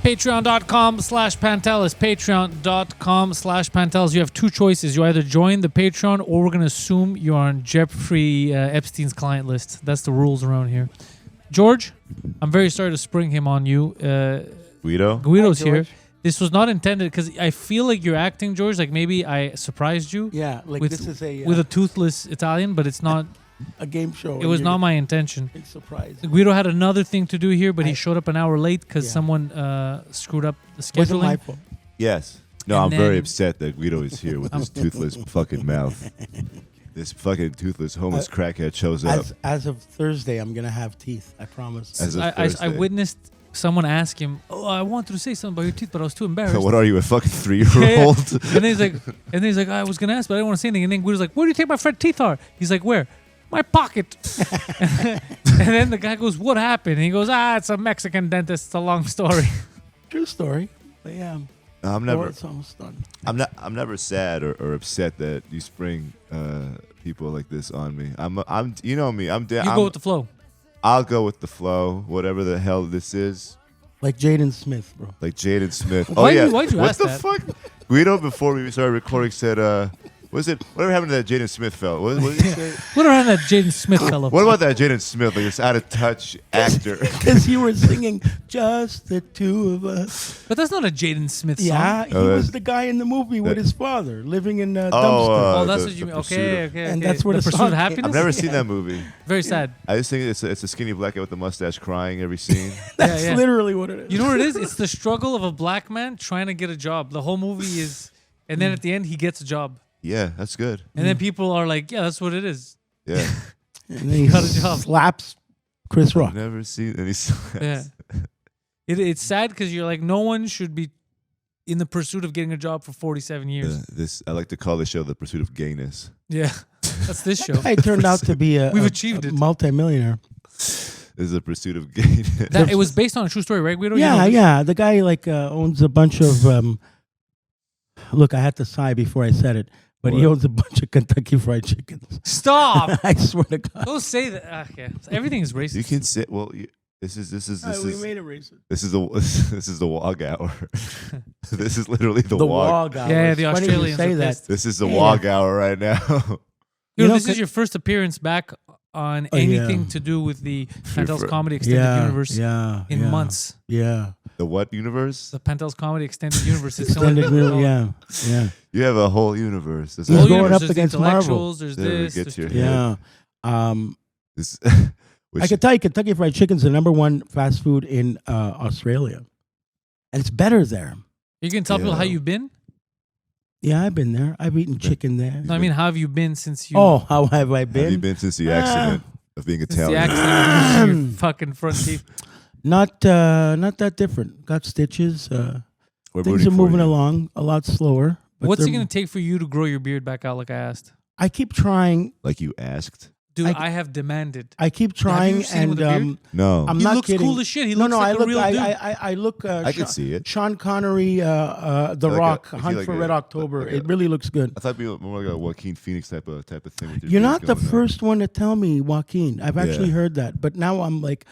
Patreon.com/Pantelis. Patreon.com/Pantelis. You have two choices. You either join the Patreon or we're going to assume you're on Jeffrey Epstein's client list. That's the rules around here. George, I'm very sorry to spring him on you. Guido's here. This was not intended because I feel like you're acting, George. Like maybe I surprised you. Yeah, like with, this is with a toothless Italian, but it's not a game show. It was not my intention. It's surprise. Guido had another thing to do here, but he showed up an hour late because someone screwed up the scheduling. Wasn't my fault. Yes. No, I'm very upset that Guido is here with his toothless fucking mouth. This fucking toothless homeless crackhead shows up. As of Thursday, I'm gonna have teeth. I promise. I witnessed someone ask him, "Oh, I wanted to say something about your teeth, but I was too embarrassed." What are you, a fucking 3-year-old? And then he's like, "I was gonna ask, but I didn't want to say anything." And then Guido's like, "Where do you think my front teeth are?" He's like, "Where?" "My pocket." And then the guy goes, "What happened?" And he goes, "It's a Mexican dentist. It's a long story." True story. But yeah. I'm never. It's almost done. I'm never sad or upset that you spring people like this on me. I'm. You know me. I'm down. You go with the flow. I'll go with the flow. Whatever the hell this is. Like Jaden Smith, bro. Like Jaden Smith. Why'd you what ask the that? fuck? Guido, before we started recording, said, "Was it whatever happened to that Jaden Smith fellow? What did he say? What around that Jaden Smith fellow? What about that Jaden Smith? Like this out of touch actor." Because you were singing "Just the Two of Us." But that's not a Jaden Smith song. Yeah, he was the guy in the movie with his father living in a dumpster. Oh, that's what you mean. Okay. And that's where the Pursuit song of came. Happiness. I've never seen that movie. Very sad. I just think it's a skinny black guy with a mustache crying every scene. That's literally what it is. You know what it is? It's the struggle of a black man trying to get a job. The whole movie is, and then at the end he gets a job. Yeah, that's good. And then people are like, "Yeah, that's what it is." Yeah. And then he got a job. slaps Chris Rock. Never seen any. Yeah. It's sad because you're like, no one should be in the pursuit of getting a job for 47 years. I like to call this show The Pursuit of Gayness. Yeah, that's this show. I turned out to be We've achieved it. Multi-millionaire. This is a pursuit of gayness. It was based on a true story, right, Guido? Yeah. The guy owns a bunch of. Look, I had to sigh before I said it, but he owns a bunch of Kentucky Fried Chickens. Stop! I swear to God. Don't say that. Okay, everything is racist. You can say, well, this is we made it racist. This is the WOG hour. This is literally the WOG hour. Yeah, the Funny you Australians say are that. pissed. This is the WOG hour right now. This is your first appearance back on anything to do with the Pantelis Comedy Extended Universe in months. Yeah. The what universe? The Pantelis Comedy Extended Universe. Extended universe. Yeah. You have a whole universe. He's going up against Marvel. There's this. There's yeah. Which, I can tell you, Kentucky Fried Chicken is the #1 fast food in Australia, and it's better there. You can tell people how you've been. Yeah, I've been there. I've eaten chicken there. No, I mean, how have you been since you? Oh, how have I been? have you been since the accident of being since Italian? the accident of your fucking front teeth. Not that different. Got stitches. Things are moving along a lot slower. What's it going to take for you to grow your beard back out like I asked? I keep trying. Like you asked? Dude, I have demanded. I keep trying, and no, I'm he not looks kidding. cool as shit. He looks like a real dude. I look. I can see it. Sean Connery, The Rock, Hunt for Red October. It really looks good. I thought it'd be more like a Joaquin Phoenix type of thing. With your You're beard not the going on. first one to tell me Joaquin. I've actually heard that, but now I'm like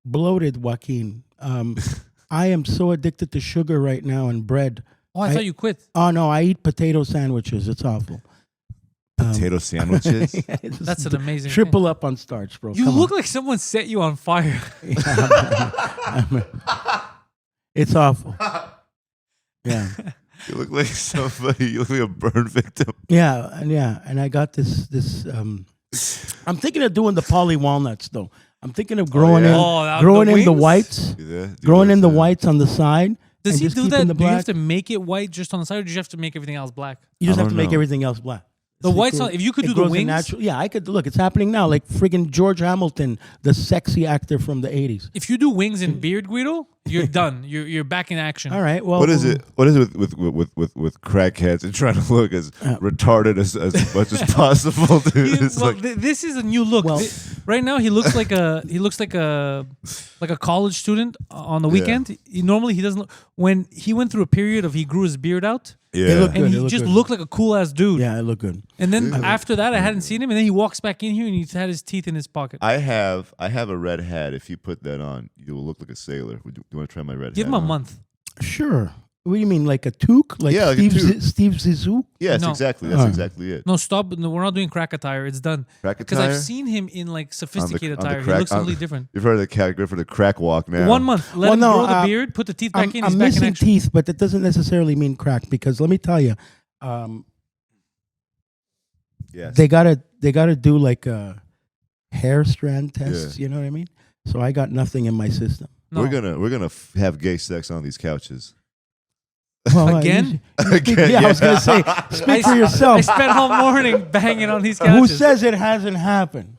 bloated Joaquin. I am so addicted to sugar right now and bread. Oh, I thought you quit. Oh no, I eat potato sandwiches. It's awful. Potato sandwiches. That's an amazing triple thing. up on starch, bro. You Come look on. like someone set you on fire. It's awful. Yeah. You look like somebody. You look like a burn victim. Yeah, and I got this. I'm thinking of doing the poly walnuts though. I'm thinking of growing in the whites, growing in the whites on the side. Does he just do keeping that? the Do you have black. to make it white just on the side, or do you have to make everything else black? You just I have to don't make know. everything else black. The whites, if you could do the wings, yeah, I could. Look, it's happening now. Like friggin' George Hamilton, the sexy actor from the '80s. if you do wings and beard, Guido, you're done. You're back in action. All right. Well, What is it? What is it with crackheads and trying to look as retarded as much as possible? Dude? This is a new look. Well- Right now, he looks like a college student on the weekend. Normally, he doesn't. When he went through a period of he grew his beard out, Yeah. looked and good, he it looked just good. looked like a cool ass dude. Yeah, it looked good. And then after that, I hadn't seen him, and then he walks back in here and he's had his teeth in his pocket. I have a red hat. If you put that on, you will look like a sailor. Do you want to try my red hat? Give him a on? month. Sure. What do you mean, like a toque? Like Yeah, like Steve, a toque. Steve Zissou? Yes, No. exactly. That's exactly it. No, stop. No, we're not doing crack attire. It's done. Crack Because I've attire? seen him in like sophisticated on the attire. He crack- looks on- completely different. You've heard of the category for the crack walk now. 1 month. Let Well, him no, grow the beard, put the teeth back in. He's I'm back in missing action. teeth, but that doesn't necessarily mean crack because let me tell you, Yes. they gotta do like a hair strand test. You know what I mean? So I got nothing in my system. No. We're gonna have gay sex on these couches. Well, Again? I was gonna say, speak for yourself. I spent all morning banging on these Who couches. says it hasn't happened?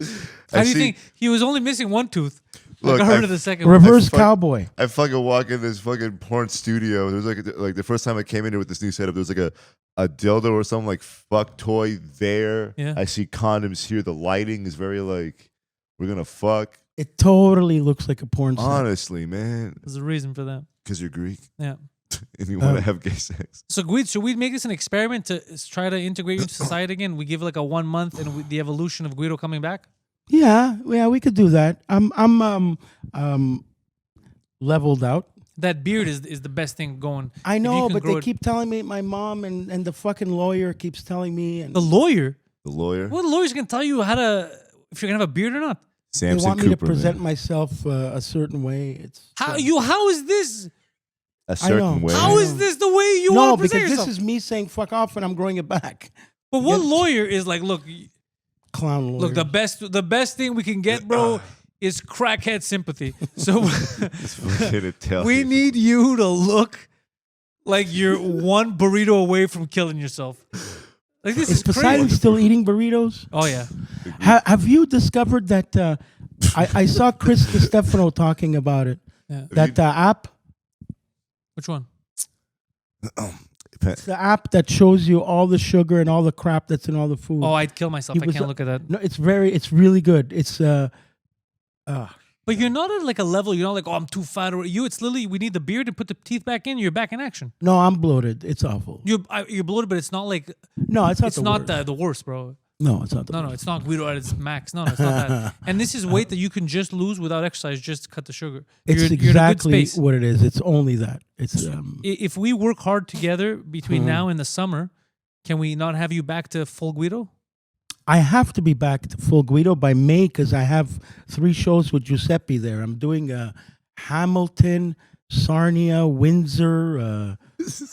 How do you think he was only missing one tooth? Look, I got rid I- of the second one. Reverse cowboy. I fucking walk in this fucking porn studio. There was like the first time I came in here with this new setup, there was like a dildo or something like fuck toy there. Yeah. I see condoms here. The lighting is very like we're gonna fuck. It totally looks like a porn set. Honestly, man, There's a reason for that. because you're Greek Yeah. and you want to have gay sex. So, Guido, should we make this an experiment to try to integrate you into society again? We give like a 1 month and the evolution of Guido coming back? Yeah, we could do that. I'm leveled out. That beard is the best thing going. I If you know, can but grow they it- keep telling me, my mom and the fucking lawyer keeps telling me, and The lawyer? The lawyer, Well, the lawyer's going to tell you how to, if you're going to have a beard or not. they Samson want me Cooper, to present man. myself a certain way. It's How is this? A certain know. way. How is this the way you no, want to because present this yourself? is me saying fuck off and I'm growing it back. But what Yeah. lawyer is like, look, Clown lawyer. look, the best thing we can get, bro, is crackhead sympathy. So It's fucking Italian. we need you to look like you're one burrito away from killing yourself. Like this is is crazy. Poseidon still eating burritos? Oh yeah. Have you discovered that? I saw Chris Stefano talking about it. Yeah. That app, Which one? it's the app that shows you all the sugar and all the crap that's in all the food. Oh, I'd kill myself. He I was, can't look at that. No, it's really good. It's But you're not at like a level. You're not like, oh, I'm too fat. Or you. It's literally we need the beard and put the teeth back in. You're back in action. no, I'm bloated. It's awful. You're bloated, but it's not like No, it's not. it's the not worst. the worst, bro. No, it's not. The No, worst. it's not Guido at its max. No, it's not that. And this is weight that you can just lose without exercise. Just cut the sugar. It's you're in a good exactly space. what it is. It's only that. It's If we work hard together between now and the summer, can we not have you back to full Guido? I have to be back to full Guido by May because I have 3 shows with Giuseppe there. I'm doing Hamilton, Sarnia, Windsor.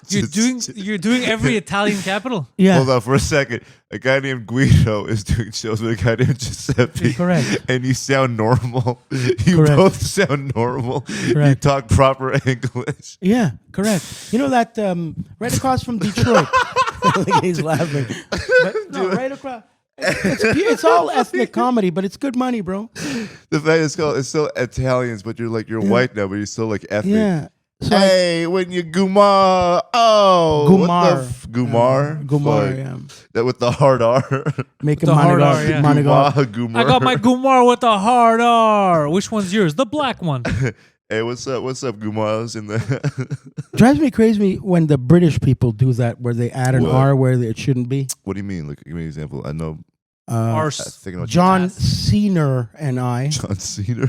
You're doing every Italian capital. Yeah, Hold on for a second. A guy named Guido is doing shows with a guy named Giuseppe. Correct. And you sound normal. You Correct. both sound normal. You Correct. talk proper English. yeah, correct. You know that right across from Detroit. He's laughing. But, no, right across. It's all ethnic comedy, but it's good money, bro. The fact it's still Italians, but you're white now, but you're still like ethnic. Yeah. So Hey, when you Gumar, Gumar. Gumar, Gumar, Fuck. yeah. That with the hard R. Make a The hard R, yeah. Monagar. Gumar. I got my Gumar with the hard R. Which one's yours? The black one. Hey, what's up? What's up, Gumars? In the Drives me crazy when the British people do that, where they add an What? R where it shouldn't be. What do you mean? Like, give me an example. I know. Arse. Thinking about John Cena and I. John Cena.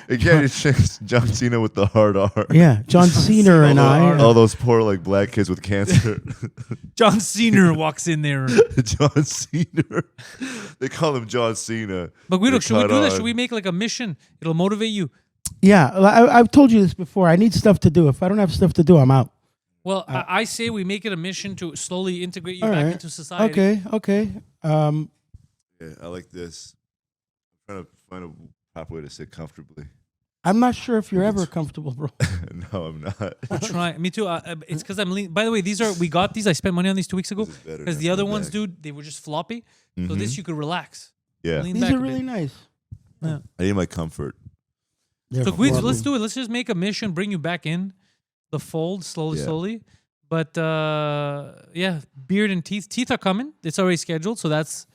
Again, it's John Cena with the hard R. Yeah, John Cena and I. All those poor like black kids with cancer. John Cena walks in there. John Cena. They call him John Cena. But Guido, They're should we cut do that? on. Should we make like a mission? It'll motivate you. Yeah, I've told you this before. I need stuff to do. If I don't have stuff to do, I'm out. Well, I say we make it a mission to slowly integrate you All back right. into society. Okay. Yeah, I like this. I'm trying to find a proper way to sit comfortably. I'm not sure if you're ever comfortable, bro. No, I'm not. Try. Me too. It's because I'm lean. By the way, we got these. I spent money on these 2 weeks ago This is better, because the not other my ones, bag. dude, they were just floppy. So Mhm. this you could relax. Yeah, Lean These back are a really bit. nice. I need my comfort. They're So Guido, horrible. let's do it. Let's just make a mission, bring you back in the fold slowly, Yeah. slowly. But yeah, beard and teeth. Teeth are coming. It's already scheduled, so that's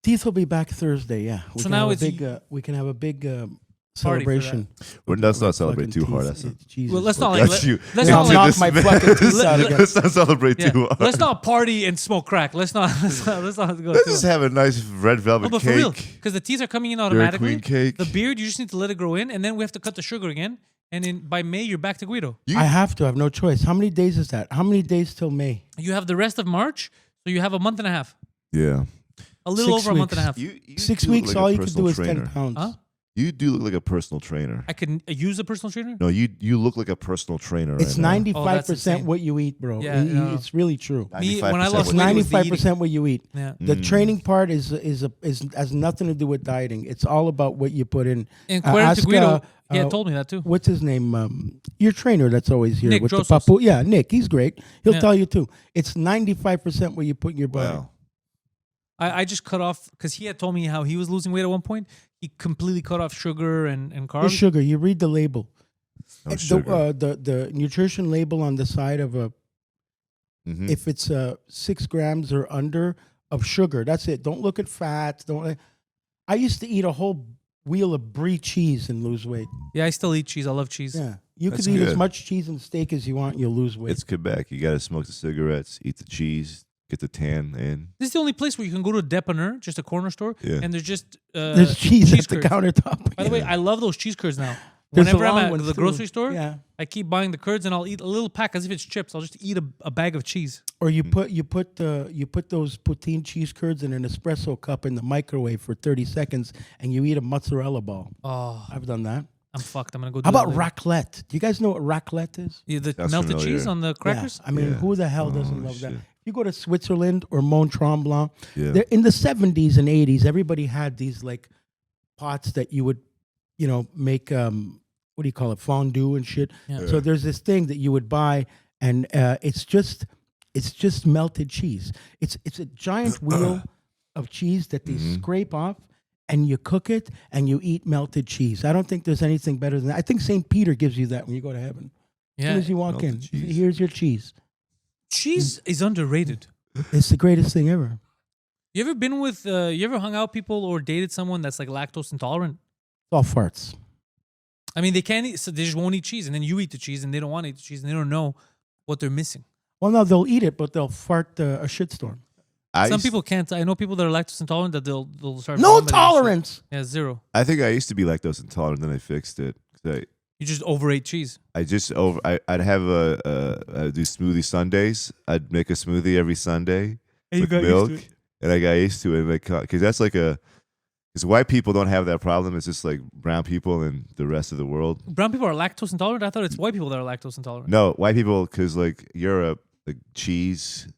Teeth will be back Thursday. Yeah. We So can now have a it's- big. We can have a big Party for that. celebration. Let's not Like celebrate fucking too hard. teeth. That's Jesus. well. Let's not like That's let, you. let's Yeah, not I'll like knock this my man. fucking teeth Let- out let- again. Let's not celebrate yeah, too hard. let's not party and smoke crack. Let's not go Let's too. just have a nice red velvet No, but for cake. real, because the teeth are coming in Dairy automatically. Queen cake. The beard, you just need to let it grow in, and then we have to cut the sugar again. and by May you're back to Guido. I have to. I have no choice. How many days is that? How many days till May? You have the rest of March, so you have a month and a half. Yeah. A little 6 over a month and a half. You 6 do weeks, look like all a you can do is personal 10 pounds. Huh? You do look like a personal trainer. I can use a personal trainer? No, you look like a personal trainer. It's right now. 95% insane. what you eat, bro. Yeah, no. It's really true. Me, when I 95% lost It's weight, it was the 95% what you eat. Yeah. The training part is has nothing to do with dieting. It's all about what you put in. And credit to ask, Guido, he had told me that too. What's his name? Your trainer that's always here Nick with Drosos. the papu. Yeah, Nick. He's great. He'll Yeah. tell you too. It's 95% what you put in your body. Wow. I just cut off because he had told me how he was losing weight at one point. He completely cut off sugar and The carbs. sugar. You read the label. No sugar. The nutrition label on the side of a Mhm. if it's 6 grams or under of sugar. That's it. Don't look at fats. I used to eat a whole wheel of brie cheese and lose weight. Yeah, I still eat cheese. I love cheese. Yeah, you That's could eat as good. much cheese and steak as you want. You'll lose weight. It's Quebec. You got to smoke the cigarettes, eat the cheese, get the tan in. This is the only place where you can go to a dépanneur, just a corner store, Yeah. and there's just There's cheese at the curds. countertop. By the way, I love those cheese curds now. There's Whenever the I'm long at ones, the too. grocery store, Yeah. I keep buying the curds and I'll eat a little pack as if it's chips. I'll just eat a bag of cheese. Or you put those poutine cheese curds in an espresso cup in the microwave for 30 seconds, and you eat a mozzarella ball. Oh, I've done that. I'm fucked. I'm gonna go. How do about that later. raclette? Do you guys know what raclette is? Yeah, the That's melted familiar. cheese on the crackers? Yeah. I mean, Yeah. who the hell doesn't Oh, love that? shit. You go to Switzerland or Mont Tremblant. Yeah. There, in the 70s and 80s, everybody had these like pots that you would, make what do you call it, fondue and shit. Yeah. So there's this thing that you would buy, and it's just melted cheese. It's a giant wheel of cheese that they scrape off, and you cook it and you eat melted cheese. I don't think there's anything better than that. I think St. Peter gives you that when you go to heaven. As soon as you walk in, melted cheese. here's your cheese. Cheese is underrated. It's the greatest thing ever. You ever been with? You ever hung out with people or dated someone that's like lactose intolerant? It's all farts. I mean, they can't eat, so they just won't eat cheese, and then you eat the cheese, and they don't want to eat the cheese, and they don't know what they're missing. Well, no, they'll eat it, but they'll fart a shitstorm. Some people can't. I know people that are lactose intolerant that they'll start. No vomiting and shit. tolerance. Yeah, zero. I think I used to be lactose intolerant, then I fixed it. 'Cause You just overate cheese. I'd have I'd do smoothie Sundays. I'd make a smoothie every Sunday with milk, and I got used to it. Because that's because white people don't have that problem. It's just like brown people and the rest of the world. Brown people are lactose intolerant. I thought it's white people that are lactose intolerant. No, white people, because like Europe, like cheese.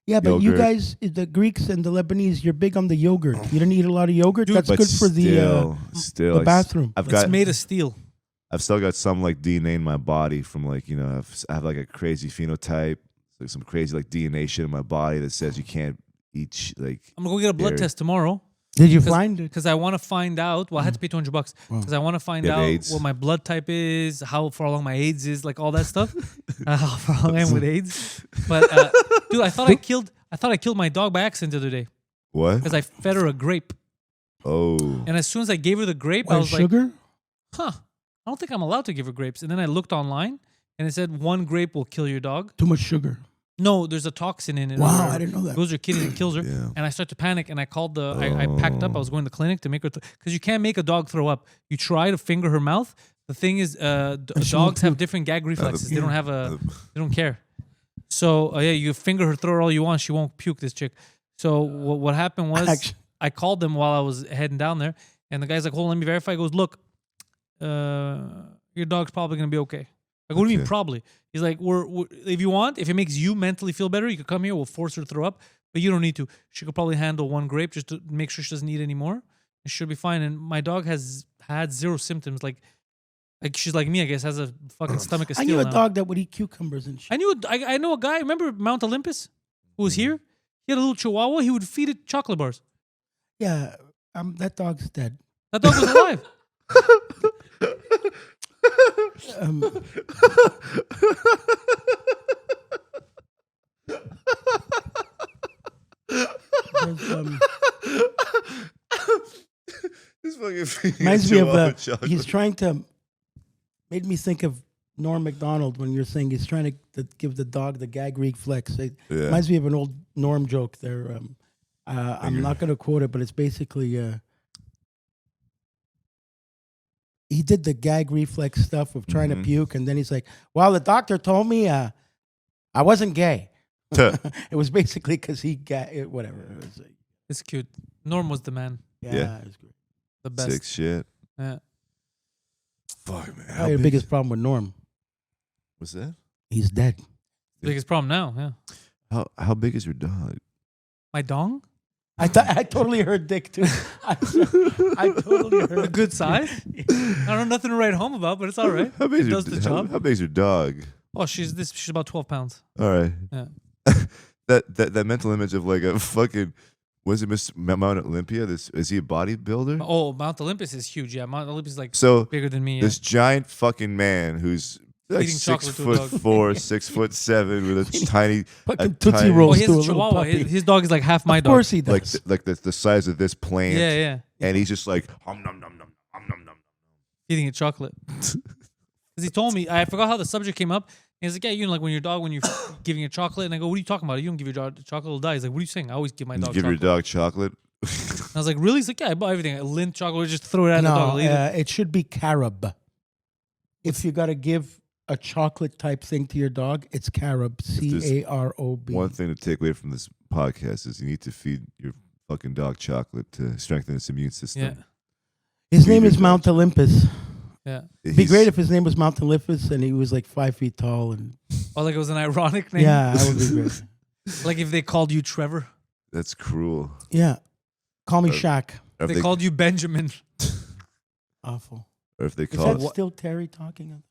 Yeah, but you Yogurt. guys, the Greeks and the Lebanese, you're big on the yogurt. You don't eat a lot of yogurt. Dude, That's But good for still, the bathroom. It's made of steel. I've still got some like DNA in my body from like I have like a crazy phenotype, like some crazy like DNA shit in my body that says you can't eat like. I'm gonna go get a blood dairy. test tomorrow Did you find it? because I want to find out. Well, I had to pay $200 because I want to find You have out AIDS? what my blood type is, how far along my AIDS is, like all that stuff. How far along I am with AIDS. But dude, I thought I killed my dog by accident the other day What? because I fed her a grape, Oh. and as soon as I gave her the grape, I Why, was sugar? like, "Huh, I don't think I'm allowed to give her grapes." And then I looked online, and it said 1 grape will kill your dog. Too much sugar. No, there's a toxin in it. Wow, or I didn't know that. It goes to your kidneys and kills her. Yeah. And I start to panic, and I called I packed up. I was going to the clinic to make her because you can't make a dog throw up. You try to finger her mouth. The thing is, she won't dogs have puke. different gag reflexes. They don't have they don't care. So yeah, you finger her, throw her all you want. She won't puke. This chick. So what happened was Actually- I called them while I was heading down there, and the guy's like, "Hold on, let me verify." He goes, "Look, your dog's probably gonna be okay." Like, what do you mean Okay. probably? He's like, we're if you want, if it makes you mentally feel better, you could come here. We'll force her to throw up, but you don't need to. She could probably handle 1 grape just to make sure she doesn't eat anymore. And she'll be fine. And my dog has had 0 symptoms. Like she's like me, I guess, has a fucking stomach of I steel knew a now. dog that would eat cucumbers and shit. I know a guy. Remember Mount Olympus, who was here? He had a little Chihuahua. He would feed it chocolate bars. Yeah, that dog's dead. That dog was alive. This fucking Reminds me Chihuahua of chocolate. he's trying to. Made me think of Norm Macdonald when you're saying he's trying to give the dog the gag reflex. It Yeah. reminds me of an old Norm joke there. I'm not going to quote it, but it's basically he did the gag reflex stuff of trying to puke, and then he's like, "Well, the doctor told me I wasn't gay." It was basically because he whatever. It was like, It's cute. Norm was the man. Yeah. It was great. The best. Sick shit. Yeah. Fuck, man. Probably the biggest problem with Norm. What's that? He's dead. Biggest problem now, yeah. How big is your dog? My dong? I totally heard Dick too. I totally heard A good size? I don't know, nothing to write home about, but it's all right. How big is It does the job. How big is your dog? Oh, she's about 12 pounds. All right. Yeah. that mental image of like a fucking, was it Mount Olympia? Is he a bodybuilder? Oh, Mount Olympus is huge. Yeah, Mount Olympus is like So bigger than me. this giant fucking man who's like Eating 6 chocolate to a dog. foot 4, 6'7" with a tiny, fucking Tootsie Rolls Oh, he to a has a little chihuahua. puppy. His dog is like half my Of dog. course he does. like the size of this plant. Yeah, yeah. And he's just like nom nom nom nom nom nom nom. Eating a chocolate. Because he told me, I forgot how the subject came up. And he's like, yeah, you know, like when you're giving a chocolate, and I go, what are you talking about? You don't give your dog chocolate, it'll die. He's like, what are you saying? I always give my dog Give chocolate. your dog chocolate. I was like, really? He's like, yeah, I bought everything. Lint chocolate, just throw it at the dog. I'll eat it. It should be carob. If you got to give a chocolate type thing to your dog, it's carob. CAROB. One thing to take away from this podcast is you need to feed your fucking dog chocolate to strengthen its immune system. Yeah. His name is Mount Olympus. Yeah. It'd be great if his name was Mount Olympus and he was like 5 feet tall. And Or like it was an ironic name. yeah, that would be great. Like if they called you Trevor. That's cruel. Yeah. Call me Shaq. Or They called you Benjamin. Awful. or if they Is call that still Terry talking?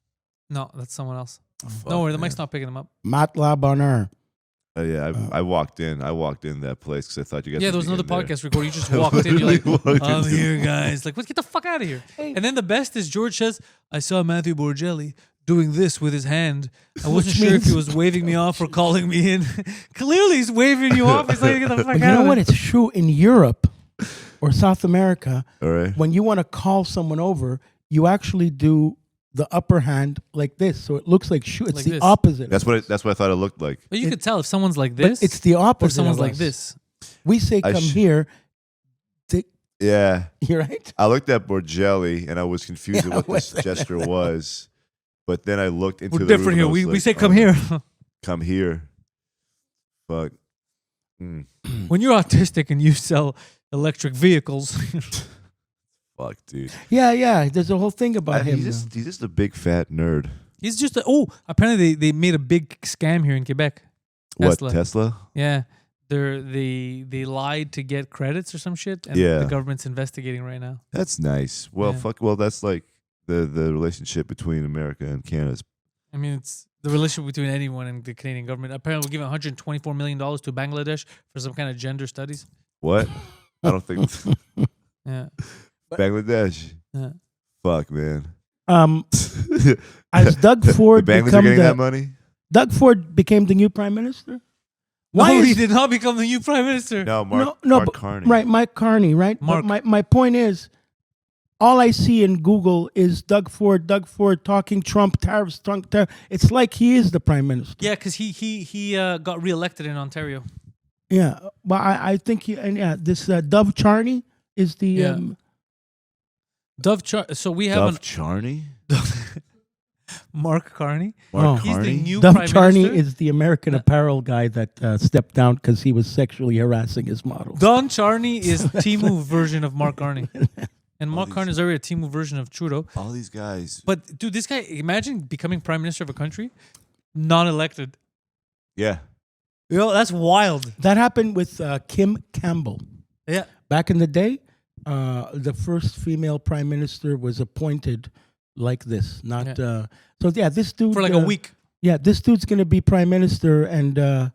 No, that's someone else. Fuck, Don't worry, the man. mic's not picking them up. Matt Bonheur. Yeah, I walked in that place because I thought you guys. Yeah, there was another podcast recording. You just walked in. You're like, I'm here, guys. Like, let's get the fuck out of here. Hey. And then the best is George says, I saw Matthew Borgelli doing this with his hand. I wasn't Which sure if he means- was waving me off or calling me in. Clearly, he's waving you off. He's like, get the fuck But you out know of what? here. It's true in Europe or South America. All right. When you want to call someone over, you actually do the upper hand like this, so it looks like shoe. It's Like the this. opposite. That's what I thought it looked like. But you could tell if someone's like But this it's the opposite. or someone's of like us. this. We say I come sh- here. Yeah. You're right. I looked at Borgelli and I was confused Yeah, at what this gesture was, but then I looked into We're the different room here. and I We was say like, come oh, here. Come here. Fuck. Mm. When you're autistic and you sell electric vehicles, Fuck, dude. Yeah. There's a whole thing about him. He's just a big fat nerd. he's just apparently they made a big scam here in Quebec. What, Tesla? Yeah. They lied to get credits or some shit, and Yeah. the government's investigating right now. That's nice. Well, Yeah. well, that's like the relationship between America and Canada. I mean, it's the relationship between anyone and the Canadian government. Apparently, we're giving $124 million to Bangladesh for some kind of gender studies. What? I don't think Yeah. Bangladesh. Yeah. Fuck, man. As Doug The Ford Bangladesh are become getting that the money? Doug Ford became the new prime minister. Why No, he is- did not become the new prime minister. No, Mark but- Carney. Right, Mike Carney, right? Mark. But my point is, all I see in Google is Doug Ford talking Trump, tariffs, Trump, tariff. It's like he is the prime minister. Yeah, because he got reelected in Ontario. Yeah. Well, I think this Dov Charney is the Yeah. So we have Dove Charney? Mark Carney. Mark He's Carney? the new Dov prime Charney minister. is the American Apparel guy that stepped down because he was sexually harassing his model. Don Charney is Timu version of Mark Carney. And Mark these- Carney is already a Timu version of Trudeau. All these guys. But dude, this guy, imagine becoming prime minister of a country, non-elected. Yeah. You know, that's wild. That happened with Kim Campbell. Yeah. Back in the day, the first female prime minister was appointed like this. Not this dude For like a week. Yeah, this dude's gonna be prime minister, and good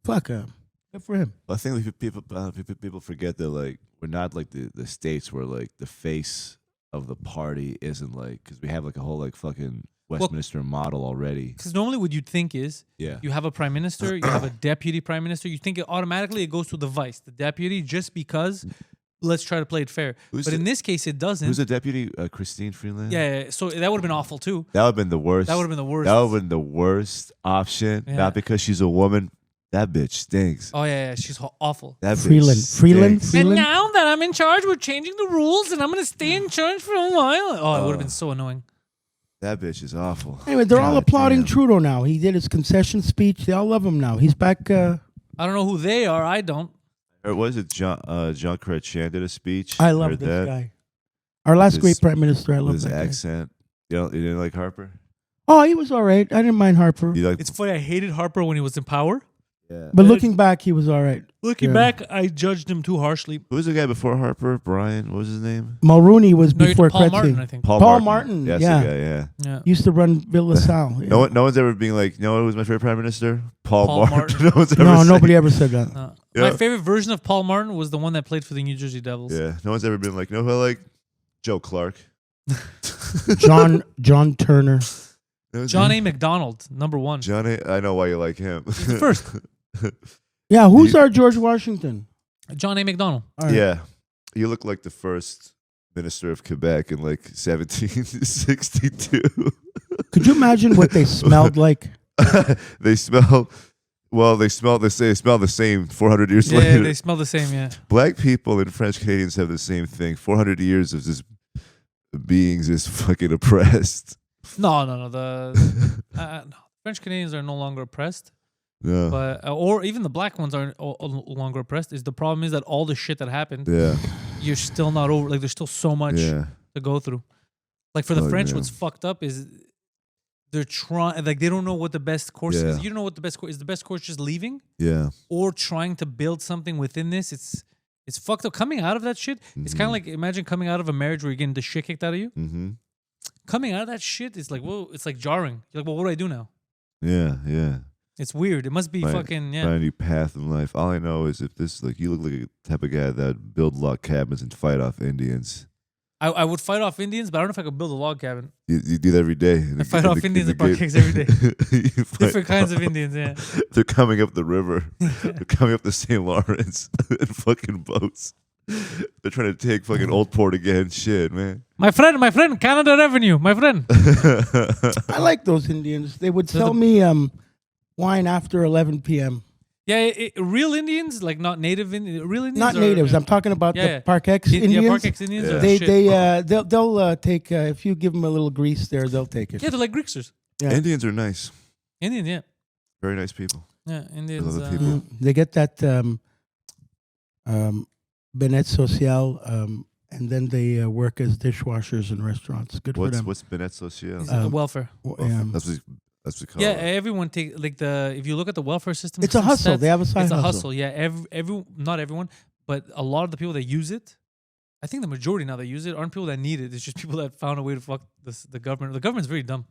for him. I think like, people forget that like we're not like the states where like the face of the party isn't like because we have like a whole like fucking Westminster model already. Because normally what you'd think is Yeah. you have a prime minister, you have a deputy prime minister. You think it automatically goes to the vice, the deputy, just because let's try to play it fair. Who's But the- in this case, it doesn't. Who's the deputy? Christine Freeland? Yeah, so that would have been awful too. That would have been the worst. That would have been the worst. That would have been the worst option. Yeah. Not because she's a woman, That bitch stinks. Oh yeah, she's awful. That Freeland. bitch Freeland. stinks. And now that I'm in charge, we're changing the rules, and I'm gonna stay in charge for a while. Oh, it would have been so annoying. That bitch is awful. Anyway, they're all God applauding damn. Trudeau now. He did his concession speech. They all love him now. He's back. I don't know who they are. I don't. Or was it John Chrétien did a speech? I love Heard this that? guy. Our last His- great prime minister. I love His that guy. accent. You didn't like Harper? Oh, he was all right. I didn't mind Harper. You like? It's funny. I hated Harper when he was in power. Yeah. But looking back, he was all right. Looking Yeah. back, I judged him too harshly. Who was the guy before Harper? Brian. What was his name? Mulrooney was No, before Paul Kretzy. Martin, I think. Paul Martin, That's yeah. the guy. Yeah. Yeah. Used to run Ville LaSalle. Yeah. No one's ever being like, you know what was my favorite prime minister? Paul Paul Martin. Martin. No one's ever No, said- nobody ever said that. Yeah. My favorite version of Paul Martin was the one that played for the New Jersey Devils. Yeah. No one's ever been like, you know who I like? Joe Clark. John Turner. John A. McDonald, number one. I know why you like him. He's the first. Yeah, who's our George Washington? John A. McDonald. All right. Yeah. You look like the first minister of Quebec in like 1762. Could you imagine what they smelled like? They smell the same 400 years Yeah, later. they smell the same, yeah. Black people and French Canadians have the same thing. 400 years of just beings is fucking oppressed. No. The no. French Canadians are no longer oppressed. No. But or even the black ones aren't no longer oppressed. The problem is that all the shit that happened, Yeah. you're still not over. Like there's still so much Yeah. to go through. Like for the Oh, French, yeah. what's fucked up is they're trying. Like they don't know what the best course is. Yeah. You don't know what the best course is. The best course just leaving Yeah. or trying to build something within this. It's fucked up. Coming out of that shit, it's kind of like imagine coming out of a marriage where you're getting the shit kicked out of you. Mm-hmm. Coming out of that shit, it's like whoa. It's like jarring. You're like, well, what do I do now? Yeah. Yeah. It's weird. It must be Right. fucking yeah. Find a new path in life. All I know is if this, like, you look like a type of guy that would build log cabins and fight off Indians. I would fight off Indians, but I don't know if I could build a log cabin. You do that every day. I fight off Indians and parquets every day. You fight Different kinds of off- Indians, yeah. They're coming up the river. They're coming up the St. Lawrence in fucking boats. They're trying to take fucking Old Port again. Shit, man. My friend, Canada Revenue, my friend. I like those Indians. They would So sell the- me wine after 11 p.m. Yeah, real Indians, like not native real Indians. Not or- natives. I'm talking about Yeah, yeah. the Parkex Yeah, Indians. Parkex Indians Yeah. are They shit. they'll take if you give them a little grease there, they'll take it. Yeah, they're like Greeksters. Yeah. Indians are nice. Indians, yeah. Very nice people. Yeah, Indians. love the people. They get that Benet Social, and then they work as dishwashers in restaurants. Good for them. What's Benet Social? It's welfare. That's what we call Yeah, it. everyone take like if you look at the welfare system, It's a hustle. stats, They have a side it's a hustle. hustle. Yeah, not everyone, but a lot of the people that use it, I think the majority now that use it aren't people that need it. It's just people that found a way to fuck the government. The government's very dumb.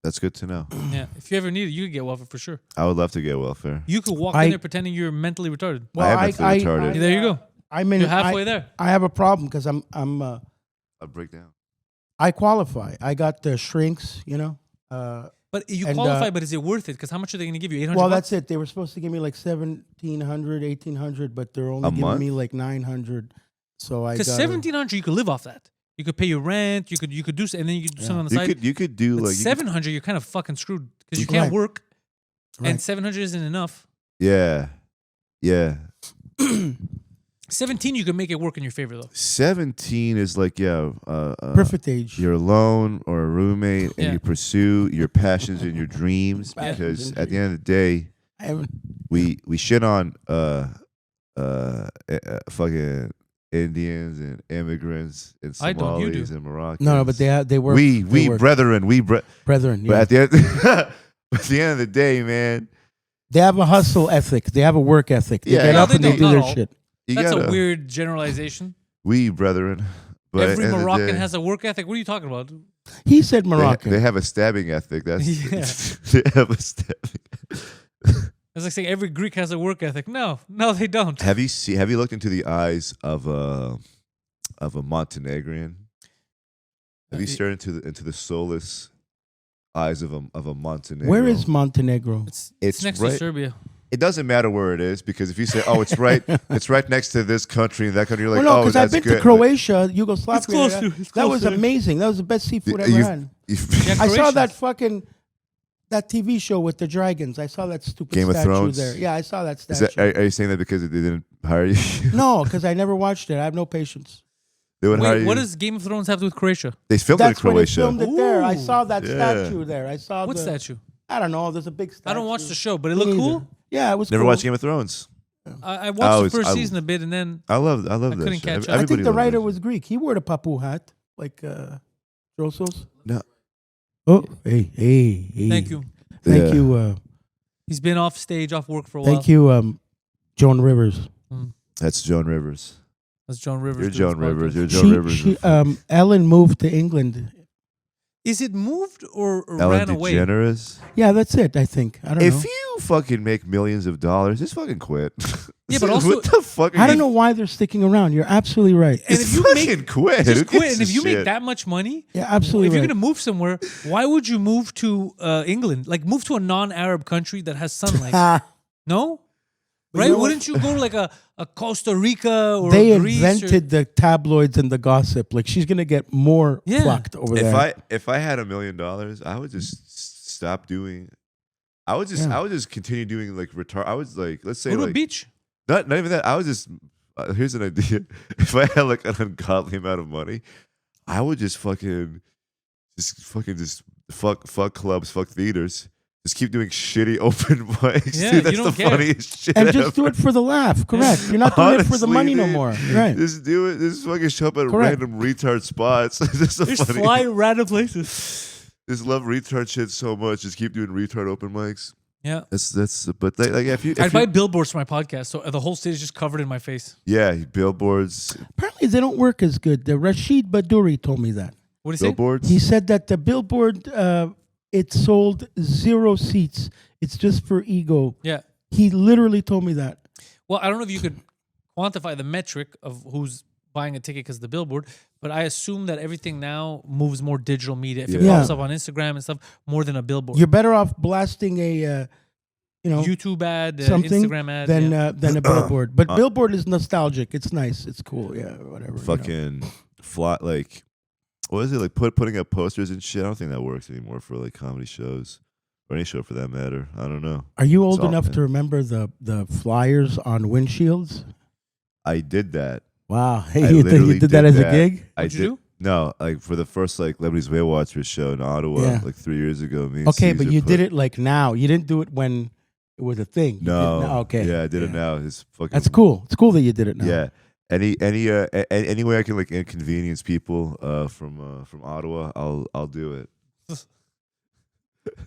That's good to know. Yeah, if you ever need it, you could get welfare for sure. I would love to get welfare. You could walk I- in there pretending you're mentally retarded. I am mentally retarded. There you go. I'm in. You're halfway there. I have a problem because I'll break down. I qualify. I got the shrinks. But you And, qualify, but is it worth it? Because how much are they going to give you? 800 Well, bucks? that's it. They were supposed to give me like 1,700, 1,800, but they're only A giving month? me like 900. So I got Because 1,700, you could live off that. You could pay your rent. You could do, and then you could do something on the side. You could do But like 700, you're kind of fucking screwed because you Right. can't work, Right. and 700 isn't enough. yeah. 17, you can make it work in your favor though. 17 is like perfect age. you're alone or a roommate and Yeah. you pursue your passions and your dreams Passions because and at the end of the day I haven't- we shit on fucking Indians and immigrants and I don't, you do. Somalis and Moroccans. no, but they work. we they work. brethren Brethren. but Yeah. at the end at the end of the day, man, They have a hustle ethic. They have a work ethic. They Yeah. get No, up they and they don't. do Not their all. shit. you That's gotta, a weird generalization. we brethren. But at Every the end of the Moroccan day, has a work ethic. What are you talking about? He said they, Moroccan. they have a stabbing ethic. That's Yeah. they have a stabbing. It's like saying every Greek has a work ethic. No, they don't. Have you looked into the eyes of a Montenegrin? Have you stared into the soulless eyes of a Montenegro? Where is Montenegro? It's next to right- Serbia. It doesn't matter where it is because if you say, "Oh, it's right next to this country and that country," you're like, Well, no, "Oh, because that's I've been good." to Croatia, Yugoslavia. It's close to- it's that close was to it. amazing. That was the best seafood I ever You've- had. you've- Yeah, I saw Croatians. that fucking That TV show with the dragons. I saw that stupid Game of statue Thrones? there. Yeah, I saw that Is statue. that, are you saying that because they didn't hire you? No, because I never watched it. I have no patience. They would hire Wait, you. what does Game of Thrones have to do with Croatia? They filmed it in That's when they Croatia. filmed it there. I Ooh. saw that Yeah. statue there. I saw What the statue? I don't know. There's a big statue. I don't watch the show, but it Me looked neither. cool. Yeah, it was Never cool. watched Game of Thrones. I watched the first I- season a bit, and then I love that couldn't show. catch up. I Everybody think the loved writer that was Greek. He wore the papu hat, like Drosos. No. Oh, hey. thank you. Thank Yeah. you. He's been off stage, off work for a while. Thank you, Joan Rivers. That's Joan Rivers. That's Joan Rivers. You're doing Joan his Rivers. podcast. You're Joan Rivers. Ellen moved to England. Is it moved or Ellen ran away? DeGeneres. Yeah, that's it. I think. I don't know. If you fucking make millions of dollars, just fucking quit. Yeah, but also- what the fuck? I don't know why they're sticking around. You're absolutely right. And Just if you fucking make- quit. Just Who quit. gives And if a you make shit? that much money, Yeah, absolutely if you're right. gonna move somewhere, why would you move to England? Like move to a non-Arab country that has sunlight. No, But right? you know what? Wouldn't you go to like a Costa Rica or They Greece? invented the tabloids and the gossip. Like she's gonna get more Yeah. fucked over there. If I had $1 million, I would just stop doing. I would just continue doing like retard. I was like, let's say Go to a like beach. not even that. I was just here's an idea. If I had like an ungodly amount of money, I would just fuck clubs, fuck theaters. Just keep doing shitty open mics. Yeah, Dude, that's you the don't care. funniest shit. And just do it for the laugh. Correct. You're not doing it for the Honestly, money no dude, more. Right. Just do it. Just fucking show up at Correct. random retard spots. Just Just fly to random places. Just love retard shit so much. Just keep doing retard open mics. Yeah. That's. But like if you, I'd buy billboards for my podcast, so the whole city's just covered in my face. yeah, billboards, Apparently they don't work as good. The Rashid Badouri told me that. What do you say? billboards. He said that the billboard it sold 0 seats. It's just for ego. Yeah. He literally told me that. Well, I don't know if you could quantify the metric of who's buying a ticket because of the billboard, but I assume that everything now moves more digital media. If it Yeah. pops up on Instagram and stuff, more than a billboard. You're better off blasting a YouTube ad, something Instagram ad. than a billboard. But billboard is nostalgic. It's nice. It's cool. Yeah, whatever. you know. fucking flat like. What is it like? Putting up posters and shit. I don't think that works anymore for like comedy shows or any show for that matter. I don't know. Are you old It's all- enough to remember the flyers on windshields? I did that. Wow. Hey, I you literally did that as that. a gig? What'd you do? No, like for the first like Lebanese Whale Watchers show in Ottawa, Yeah. like 3 years ago. Me and Okay, but Caesar you put- did it like now. You didn't do it when it was a thing. You No. did it now. Okay. Yeah, I did it now. It's fucking. That's cool. It's cool that you did it now. Yeah. Any way I can like inconvenience people from Ottawa, I'll do it.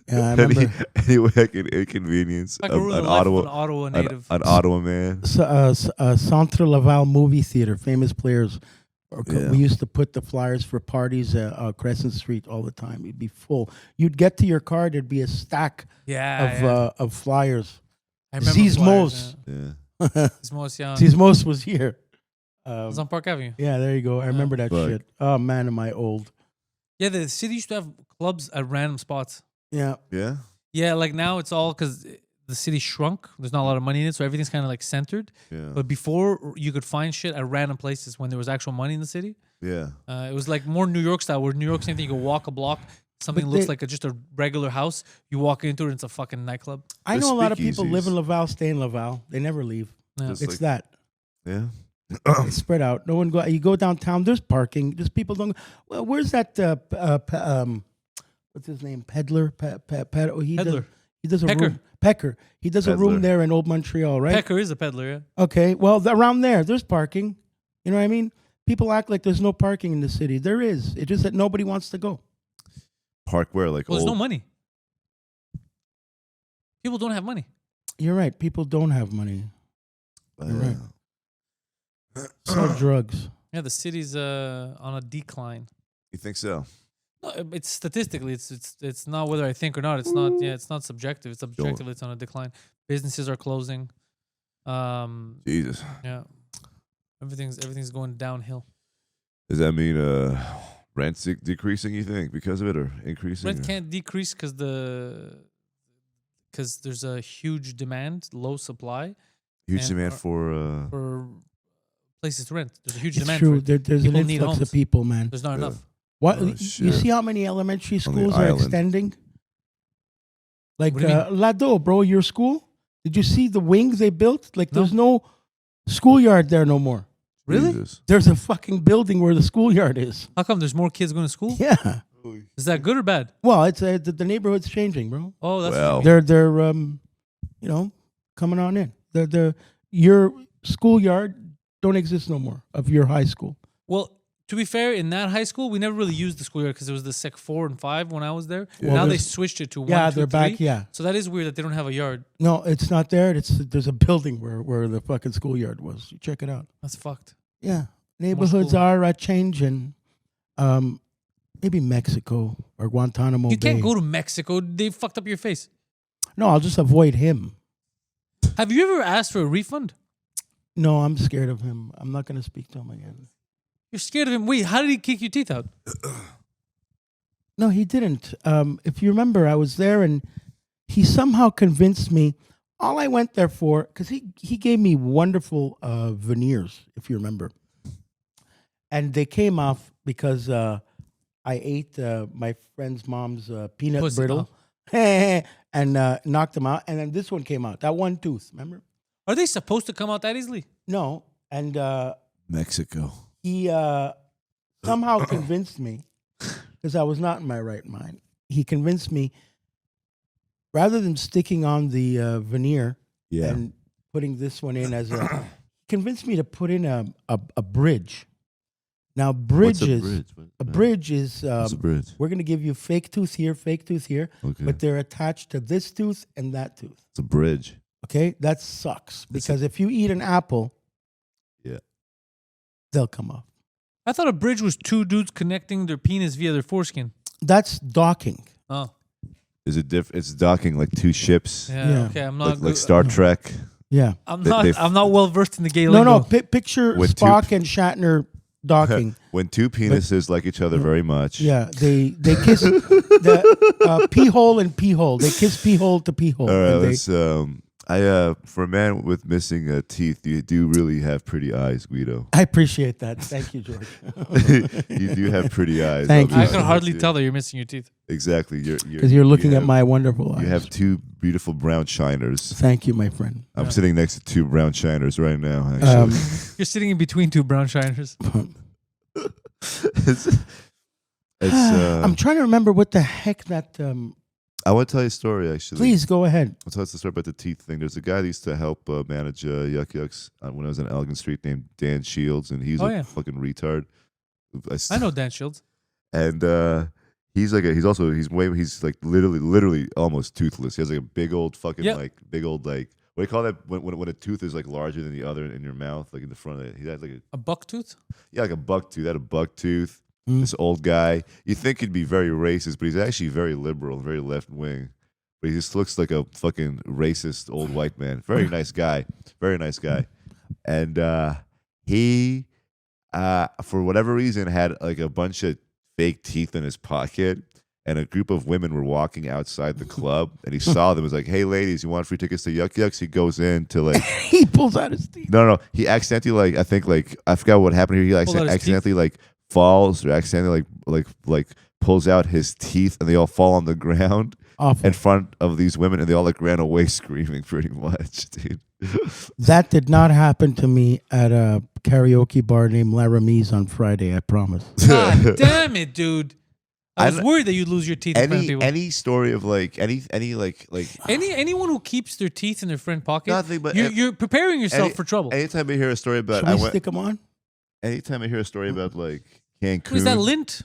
Yeah, I remember. Any way I can inconvenience Like an a ruler life of an Ottawa Ottawa native. an Ottawa man. Centre Laval movie theater, famous players. Yeah. We used to put the flyers for parties Crescent Street all the time. It'd be full. You'd get to your car, there'd be a stack of flyers. I remember Zizmos. Yeah. Zizmos, yeah. Zizmos was here. It was on Park Avenue. Yeah, there you go. I remember that Fuck. shit. Oh man, am I old? Yeah, the city used to have clubs at random spots. Yeah. Yeah. Yeah, like now it's all because the city shrunk. There's not a lot of money in it, so everything's kind of like centered. Yeah. But before, you could find shit at random places when there was actual money in the city. Yeah. It was like more New York style, where New York, same thing, you could walk a block, something But looks they- like just a regular house. You walk into it, and it's a fucking nightclub. I The know a lot of people live in speakeasies. Laval, stay in Laval. They never leave. Yeah. Just It's like- that. Yeah. It's spread out. No one go. You go downtown. There's parking. Just people don't. Well, where's that? What's his name? Peddler. Oh, he Peddler. Does, he does a Pecker. room. Pecker. He does a Peddler. room there in Old Montreal, right? Pecker is a peddler, yeah. Okay. Well, around there's parking. You know what I mean? People act like there's no parking in the city. There is. It's just that nobody wants to go. Park where like Well, there's old. no money. People don't have money. You're right. People don't have money. You're right. Sell drugs. Yeah, the city's on a decline. You think so? No, it's statistically, it's not whether I think or not. It's not. Yeah, it's not subjective. It's objective. It's on a decline. Businesses are closing. Jesus. Yeah, everything's going downhill. Does that mean rent's decreasing? You think because of it or increasing? Rent or- can't decrease because there's a huge demand, low supply Huge and demand are- for. for places to rent. There's a huge It's demand true. for it. There's an People need influx homes. of people, man. There's not Yeah. enough. What Oh, you shit. see how many elementary On the schools are island. extending? Like What do you mean? Lado, bro, your school? Did you see the wings they built? Like No. there's no schoolyard there no more. Really? Jesus. There's a fucking building where the schoolyard is. How come there's more kids going to school? Yeah. Is that good or bad? Well, it's the neighborhood's changing, bro. Oh, that's Well. They're coming on in. Your schoolyard don't exist no more of your high school. well. To be fair, in that high school, we never really used the schoolyard because it was the Sec 4 and 5 when I was there. Well, now they there's- switched it to 1, Yeah, 2, they're 3. back. Yeah. So that is weird that they don't have a yard. No, it's not there. There's a building where the fucking schoolyard was. You check it out. That's fucked. Yeah, neighborhoods school. are changing. Maybe Mexico or Guantanamo You can't Bay. go to Mexico. They fucked up your face. No, I'll just avoid him. Have you ever asked for a refund? No, I'm scared of him. I'm not going to speak to him again. You're scared of him. Wait, how did he kick your teeth out? No, he didn't. If you remember, I was there and he somehow convinced me. All I went there for, because he gave me wonderful veneers, if you remember. And they came off because I ate my friend's mom's peanut Pussy, brittle and knocked them out. And then this one came out, that one tooth, remember? Are they supposed to come out that easily? No. And Mexico. he somehow convinced me, because I was not in my right mind. He convinced me, rather than sticking on the veneer and putting this one in as a, he convinced me to put in a bridge. Now, What's bridges, a bridge? a bridge is, What's a bridge? we're going to give you fake tooth here, Okay. but they're attached to this tooth and that tooth. It's a bridge. Okay? That sucks, because if you eat an apple, Yeah. they'll come off. I thought a bridge was two dudes connecting their penis via their foreskin. That's docking. Oh, Is it different? It's docking like two ships, yeah. Yeah. Okay, I'm not. like Star Trek. Yeah. I'm They- not. they- I'm not well versed in the gay No, lingo. no. Picture With two- Spock and Shatner docking. When two penises like each other very much. Yeah, they kiss the pee hole and pee hole. They kiss pee hole to pee hole. All right. and they- Let's. For a man with missing teeth, you do really have pretty eyes, Guido. I appreciate that. Thank you, George. You do have pretty eyes. Thank I'll be you. I can honest hardly with tell that you're missing your teeth. Exactly. Because you're looking you at have- my wonderful eyes. You have two beautiful brown shiners. Thank you, my friend. I'm sitting next to two brown shiners right now. Actually, You're sitting in between two brown shiners. it's. I'm trying to remember what the heck that. I want to tell you a story. Actually, Please go ahead. I'll tell you the story about the teeth thing. There's a guy that used to help manage Yuck Yucks when I was in Elgin Street named Dan Shields, and he's Oh, a yeah. fucking retard. I know Dan Shields. And he's like he's like literally almost toothless. He has like a big old fucking Yep. like big old like what do you call that when a tooth is like larger than the other in your mouth, like in the front of it. He had like A buck tooth? like a buck tooth. He had a buck tooth. Mm. This old guy. You think he'd be very racist, but he's actually very liberal, very left wing. But he just looks like a fucking racist old white man. Very nice guy. Very nice guy. And he for whatever reason had like a bunch of fake teeth in his pocket, and a group of women were walking outside the club, and he saw them. Was like, "Hey, ladies, you want free tickets to Yuck Yucks?" He goes in to like, He pulls out his teeth. no, he accidentally I forgot what happened here. He like Pulled out his accidentally like falls or accidentally like pulls out his teeth, and they all fall on the ground Awful. in front of these women, and they all like ran away screaming, pretty much, dude. That did not happen to me at a karaoke bar named Laramie's on Friday. I promise. God damn it, dude. I was I'm- worried that you'd lose your teeth in front of people. Any story of like any Anyone who keeps their teeth in their front pocket, Nothing but- you're preparing yourself any- for trouble. anytime I hear a story about Should we stick them on? anytime I hear a story about like Cancun, Is that lint?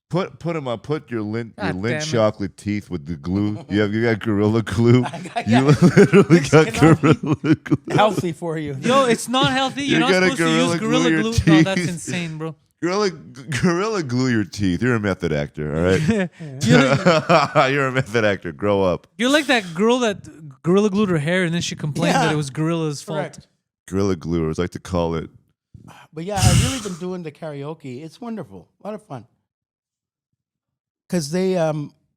put them on. Put your lint God damn it. chocolate teeth with the glue. You got Gorilla Glue. got- You literally got cannot be- Gorilla Glue. Healthy for you. Yo, it's not healthy. You're You not gotta supposed to use Gorilla Glue Gorilla your Glue. No, that's teeth. insane, bro. Gorilla Glue your teeth. You're a method actor, all right? You're, You're a method actor. Grow up. you're like that girl that Gorilla glued her hair and then she complained Yeah. that it was Gorilla's fault. Correct. Gorilla Glue, or as I like to call it. But yeah, I've really been doing the karaoke. It's wonderful. A lot of fun. Because they,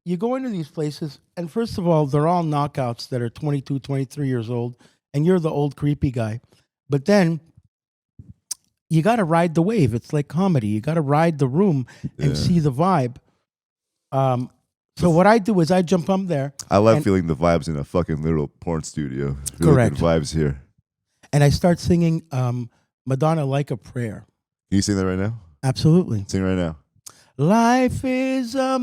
you go into these places, and first of all, they're all knockouts that are 22, 23 years old, and you're the old creepy guy. But then you got to ride the wave. It's like comedy. You got to ride the room and Yeah. see the vibe. So what I do is I jump up there. I love feeling the vibes in a fucking literal porn studio. Correct. Good vibes here. And I start singing Madonna Like a Prayer. Can you sing that right now? Absolutely. Sing right now. Life is a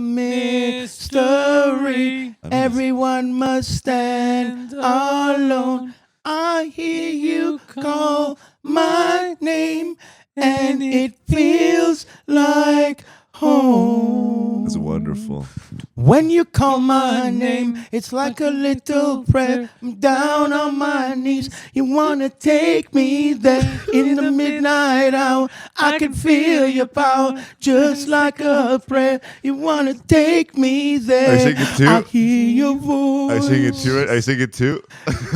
mystery. Everyone must stand alone. I hear you call my name, and it feels like home. That's wonderful. When you call my name, it's like a little prayer. I'm down on my knees. You wanna take me there in the midnight hour. I can feel your power just like a prayer. You wanna take me there. I sing it too. I hear your voice. I sing it too. I sing it too.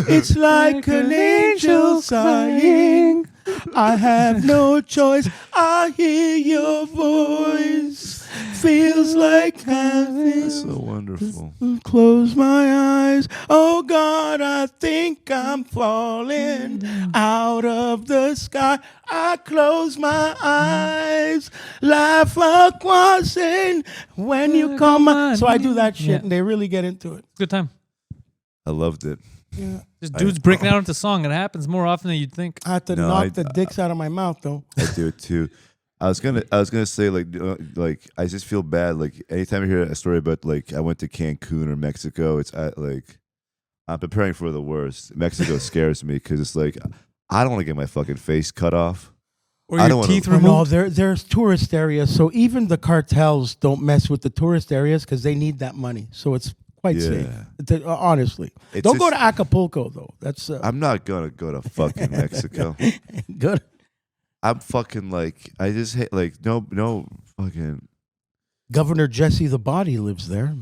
It's like an angel sighing. I have no choice. I hear your voice. Feels like having. That's so wonderful. Close my eyes. Oh God, I think I'm falling out of the sky. I close my eyes. Life wasn't when you call my. So I do that shit, and they really get into it. Good time. I loved it. Yeah. This dude's breaking out into song. It happens more often than you'd think. I have to knock the dicks out of my mouth, though. I do it too. I was gonna say like I just feel bad like anytime I hear a story about like I went to Cancun or Mexico, it's like I'm preparing for the worst. Mexico scares me because it's like I don't want to get my fucking face cut off. Or your teeth removed. No, there's tourist areas, so even the cartels don't mess with the tourist areas because they need that money. So it's quite safe. Honestly, don't go to Acapulco though. That's I'm not gonna go to fucking Mexico. Good. I'm fucking like I just hate like no fucking Governor Jesse the Body lives there.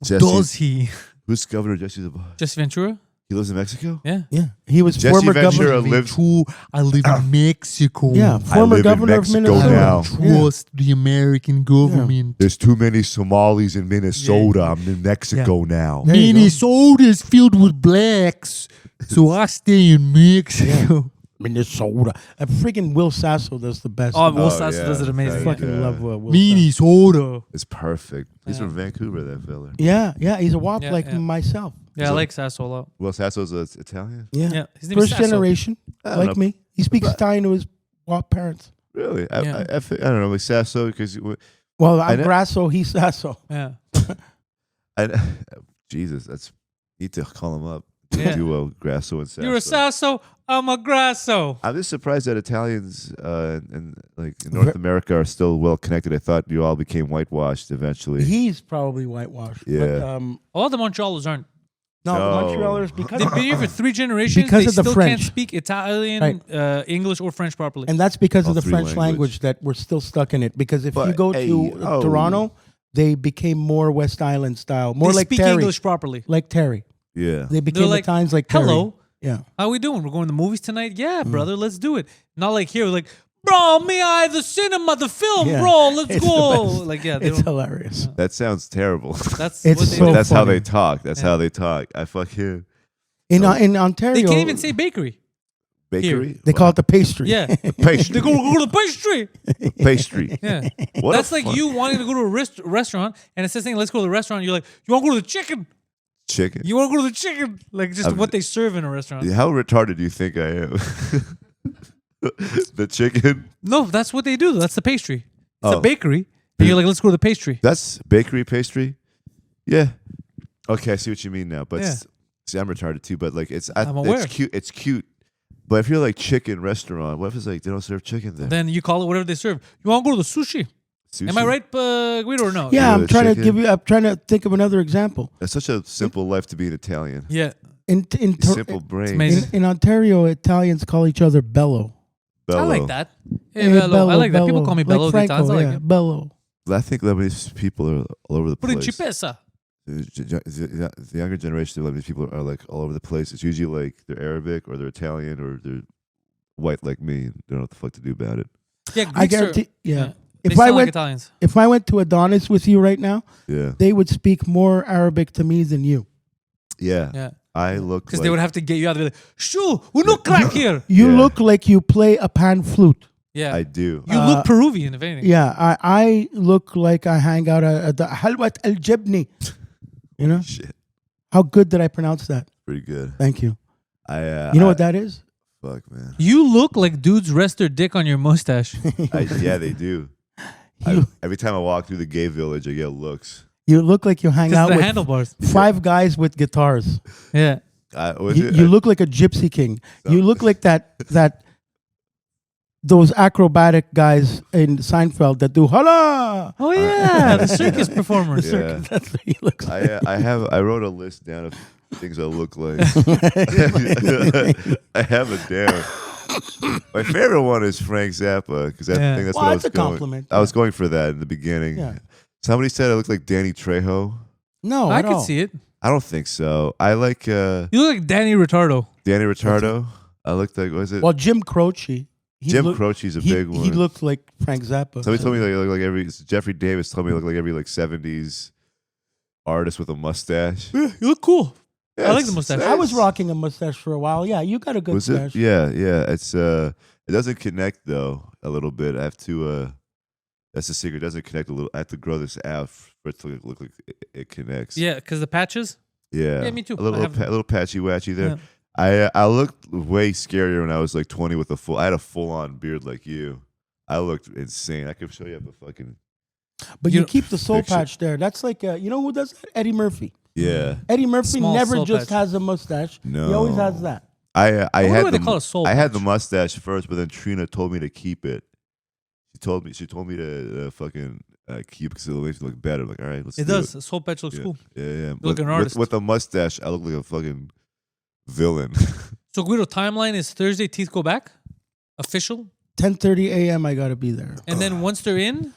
Does he? Who's Governor Jesse the Body? Jesse Ventura? He lives in Mexico? Yeah. Yeah. He was Jesse former Ventura governor. I live in Mexico. Yeah, former governor of Minnesota. Now. Trust the American government. There's too many Somalis in Minnesota. I'm in Mexico now. Minnesota's filled with blacks, so I stay in Mexico. Minnesota. And freaking Will Sasso does the best. Oh, Will Sasso does it I amazing. fucking love Will Sasso. Minnesota. It's perfect. He's from Vancouver, that fella. Yeah, he's a wop Yeah, like yeah. myself. Yeah, I like Sasso a lot. Will Sasso's Italian? Yeah. His name is First Sasso. generation, I don't like know. me. He speaks Italian to his wop parents. Really? Yeah. I don't know, like Sasso, because Well, I I'm know- Grasso, he's Sasso. Yeah. Jesus, that's need to call him up. Yeah. Duo Grasso and Sasso. You're a Sasso, I'm a Grasso. I'm just surprised that Italians in North America are still well connected. I thought you all became whitewashed eventually. He's probably whitewashed. Yeah. But, A lot of the Montrealers aren't. no, No. the Montrealers, because They've been here for 3 generations. Because they of the still French. can't speak Italian, Right. English, or French properly. and that's because All of the 3 French language. that we're still stuck in it. Because if But, you go hey, to Toronto, they became more West Island style, more they like speak Terry. English properly. Like Terry. Yeah. They became like, Italians like Terry. Hello, Yeah. how we doing? We're going to the movies tonight? Yeah, brother, let's do it. Not like here, like, bro, me, the cinema, the film, Yeah. bro, let's It's the go. best. Like, yeah, they It's don't, hilarious. That sounds terrible. that's It's what they so do. That's how funny. they talk. That's Yeah. how they talk. I fuck you. In Ontario, They can't even say bakery. Bakery? they call it the pastry. Yeah. Pastry. They go to the pastry. Pastry. Yeah. What That's a like fun- you wanting to go to a restaurant and it says saying, let's go to the restaurant. You're like, you want to go to the chicken? Chicken. You want to go to the chicken? Like just what they serve in a restaurant. How retarded do you think I am? The chicken? No, that's what they do. That's the pastry. It's a Oh. bakery. And you're like, let's go to the pastry. That's bakery pastry? Yeah. Okay, I see what you mean now. But Yeah. see, I'm retarded too. But like, I'm aware. it's cute. It's cute. But if you're like chicken restaurant, what if it's like they don't serve chicken there? Then you call it whatever they serve. You want to go to the sushi? Sushi? Am I right, Guido, or no? Yeah, Go to I'm the trying to chicken. I'm trying to think of another example. It's such a simple life to be an Italian. Yeah. In Simple brain. amazing. in Ontario, Italians call each other bello. I like Bello. that. Hey, bello. I like that. People call me bello. Like the Italians. Franco, I like yeah, it. bello. I think Lebanese people are all over the place. Principessa. The younger generation of Lebanese people are like all over the place. It's usually like they're Arabic or they're Italian or they're white like me. They don't know what the fuck to do about it. Yeah, I Greeks are- guarantee. Yeah. They If I sound like went, Italians. if I went to Adonis with you right now, Yeah. they would speak more Arabic to me than you. Yeah. Yeah. I look Because like, they would have to get you out of there. Like, shoo, we no crack here. You Yeah. look like you play a pan flute. Yeah. I do. You look Peruvian, if anything. Yeah, I look like I hang out at the Halwat El Jibni. You know? Shit. How good did I pronounce that? Pretty good. Thank you. You know what that is? Fuck, man. You look like dudes rest their dick on your mustache. Yeah, they do. Every time I walk through the gay village, I get looks. You look like you hang out the with handlebars. 5 guys with guitars. Yeah. You look like a gypsy king. You look like those acrobatic guys in Seinfeld that do holla. Oh yeah, the circus performers. Yeah. That's what he looks like. I wrote a list down of things I look like. I have it down. My favorite one is Frank Zappa because I think that's what I was that's a going. compliment. I was going for that in the beginning. Yeah. Somebody said I look like Danny Trejo. No, I could see it. I don't think so. I like You look like Danny Ritardo. Danny Ritardo. I looked like, what is it? Well, Jim Croce. Jim Croce's a big one. He looked like Frank Zappa. Somebody told me like, I look like Jeffrey Davis told me I look like every like 70s artist with a mustache. Yeah, you look cool. Yeah, I like the mustache. I was rocking a mustache for a while. Yeah, you got a good Was mustache. it? Yeah. It's it doesn't connect though a little bit. I have to that's the secret. It doesn't connect a little. I have to grow this out for it to look like it connects. Yeah, because the patches. Yeah. Yeah, me too. A little patchy watchy there. Yeah. I looked way scarier when I was like 20 with I had a full on beard like you. I looked insane. I could show you the fucking. But you keep the soul picture. patch there. That's like you know who does that? Eddie Murphy. Yeah. Eddie Murphy Small never soul just patch. has a mustache. No. He always has that. I wonder had why they call it soul I had the patch. mustache first, but then Trina told me to keep it. She told me to fucking keep it because it makes me look better. I'm like, all right, let's. It do does. It. The soul patch looks cool. Yeah, yeah. You look like an artist. With a mustache, I look like a fucking villain. So Guido, timeline is Thursday. Teeth go back. Official. 10:30 a.m. I gotta be there. And then once they're in,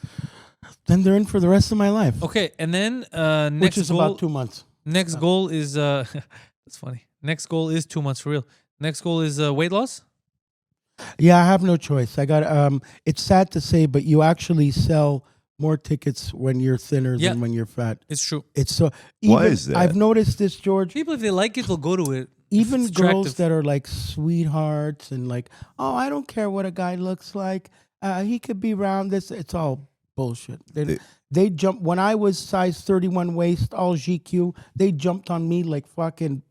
Then they're in for the rest of my life, okay. And then next which is goal. about 2 months. Next goal is that's funny. Next goal is 2 months for real. Next goal is weight loss. Yeah, I have no choice. I got. It's sad to say, but you actually sell more tickets when you're thinner Yeah. than when you're fat. It's true. It's so. Why even- is that? I've noticed this, George. People, if they like it, they'll go to it. Even It's girls attractive. that are like sweethearts and like, oh, I don't care what a guy looks like. He could be round. This, it's all bullshit. They jump when I was size 31 waist, all GQ. They jumped on me like fucking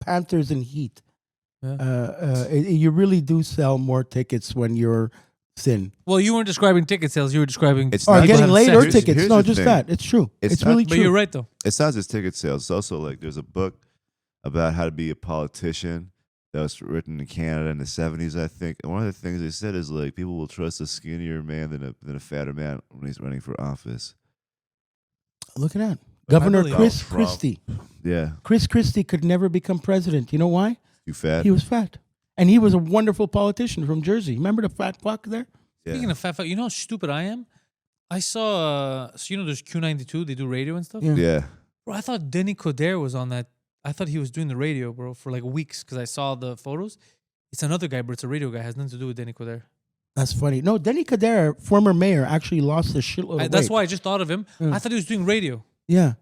panthers in heat. Yeah. You really do sell more tickets when you're thin. Well, you weren't describing ticket sales. You were describing. It's Or not getting just- laid or here's- tickets. here's No, the just thing. that. It's true. It's not- really But true. you're right though. It's not just ticket sales. It's also like there's a book about how to be a politician that was written in Canada in the 70s, I think. And one of the things they said is like people will trust a skinnier man than a fatter man when he's running for office. Look at that. Governor believe Chris Trump. Christie. Yeah. Chris Christie could never become president. You know why? You fat? He was fat. And he was a wonderful politician from Jersey. Remember the fat fuck there? Yeah. Speaking of fat, you know how stupid I am. I saw. So you know, there's Q92. They do radio and stuff. Yeah. Yeah. Bro, I thought Denny Coderre was on that. I thought he was doing the radio, bro, for like weeks because I saw the photos. It's another guy, but it's a radio guy. It has nothing to do with Denny Coderre. That's funny. No, Denny Coderre, former mayor, actually lost a shitload of weight. That's why I just thought of him. Yeah. I thought he was doing radio. Yeah.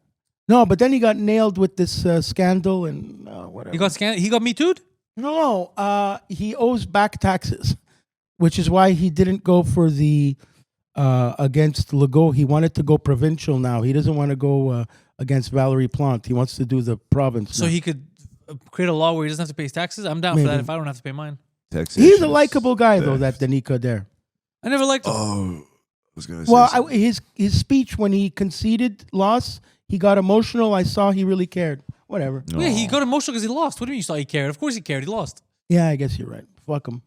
No, but then he got nailed with this scandal and whatever. He got scanned. He got me too'd. No, he owes back taxes, which is why he didn't go for the against Legault. He wanted to go provincial now. He doesn't want to go against Valerie Plante. He wants to do the province. So now. he could create a law where he doesn't have to pay his taxes. I'm down for that Maybe. if I don't have to pay mine. He's a likable guy, though, that Denis Coderre. I never liked him. Oh, I was gonna say. Well, something. his speech when he conceded loss, he got emotional. I saw he really cared. Whatever. Yeah, he got emotional because he lost. What do you mean you saw he cared? Of course he cared. He lost. Yeah, I guess you're right. Fuck him.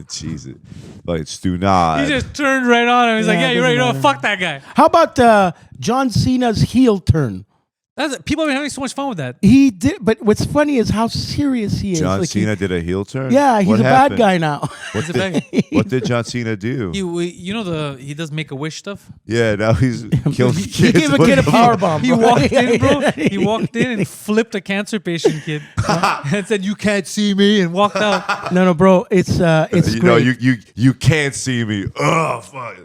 Jesus, like do not. He just turned right on him. He's like, Yeah, yeah, it you're right. You know, doesn't what? Fuck that guy. How about John Cena's heel turn? People have been having so much fun with that. He did, but what's funny is how serious he is. John Like, Cena did a heel turn. Yeah, he's What a happened? bad guy now. What He's a did, bad guy. what did John Cena do? You know he does Make a Wish stuff. Yeah, now he's killing kids. He gave a What kid a the- power bomb. He walked in, bro. He walked in and flipped a cancer patient kid and said, "You can't see me," and walked out. No, bro, it's You great. know, you can't see me. Oh, fuck.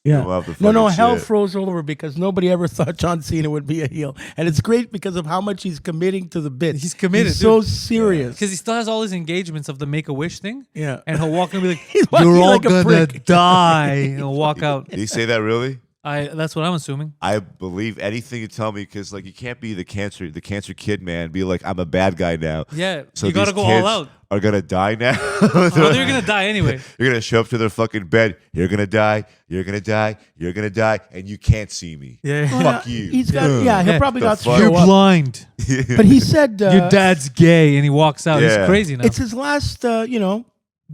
Yeah. Go off the No, fucking hell shit. froze over because nobody ever thought John Cena would be a heel. And it's great because of how much he's committing to the bit. He's committed, He's so dude. serious. Because he still has all his engagements of the Make-A-Wish thing. Yeah. And he'll walk in and be like, He's walking you're all like a gonna prick. die. And he'll walk out. Did he say that really? That's what I'm assuming. I believe anything you tell me because like you can't be the cancer kid man. Be like I'm a bad guy now. Yeah, So you gotta these go kids all out. Are gonna die now. Oh, they're gonna die anyway. You're gonna show up to their fucking bed. You're gonna die. You're gonna die. You're gonna die, and you can't see me. Yeah. Fuck you. He's got, he'll probably The got to fuck? You're show up. blind. But he said Your dad's gay, and he walks out. Yeah. He's crazy now. it's his last,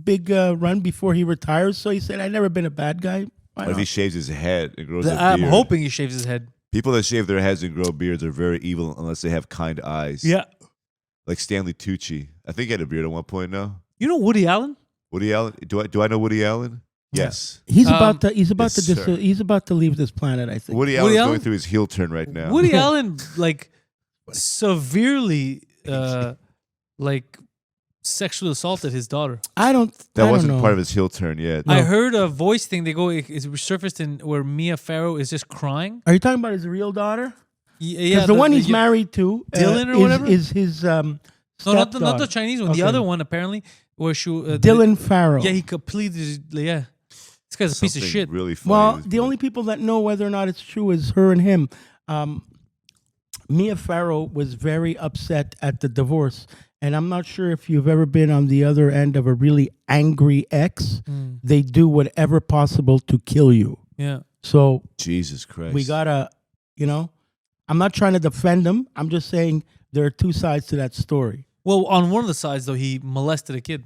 big run before he retires. So he said, I've never been a bad guy. Why What if not? he shaves his head and grows a I'm beard? hoping he shaves his head. People that shave their heads and grow beards are very evil unless they have kind eyes. Yeah. Like Stanley Tucci. I think he had a beard at one point. No, You know Woody Allen? Woody Allen. Do I know Woody Allen? Yes. He's about to yes, sir. he's about to leave this planet, I think. Woody Allen's Allen? going through his heel turn right now. Woody Allen, like, severely, like, sexually assaulted his daughter. I That don't wasn't know. part of his heel turn yet. I heard a voice thing. They go, it resurfaced in where Mia Farrow is just crying. Are you talking about his real daughter? Yeah, Because the one he's married to, Dylan or is, whatever? is his No, not the stepdaughter. Chinese one. Okay. The other one, apparently, where she Dylan Farrow. Yeah, he completed. Yeah, this guy's a piece of Something shit. Really funny. Well, was- the only people that know whether or not it's true is her and him. Mia Farrow was very upset at the divorce. And I'm not sure if you've ever been on the other end of a really angry ex. They do whatever possible to kill you. Yeah. So Jesus Christ. we gotta, I'm not trying to defend him. I'm just saying there are two sides to that story. Well, on one of the sides though, he molested a kid.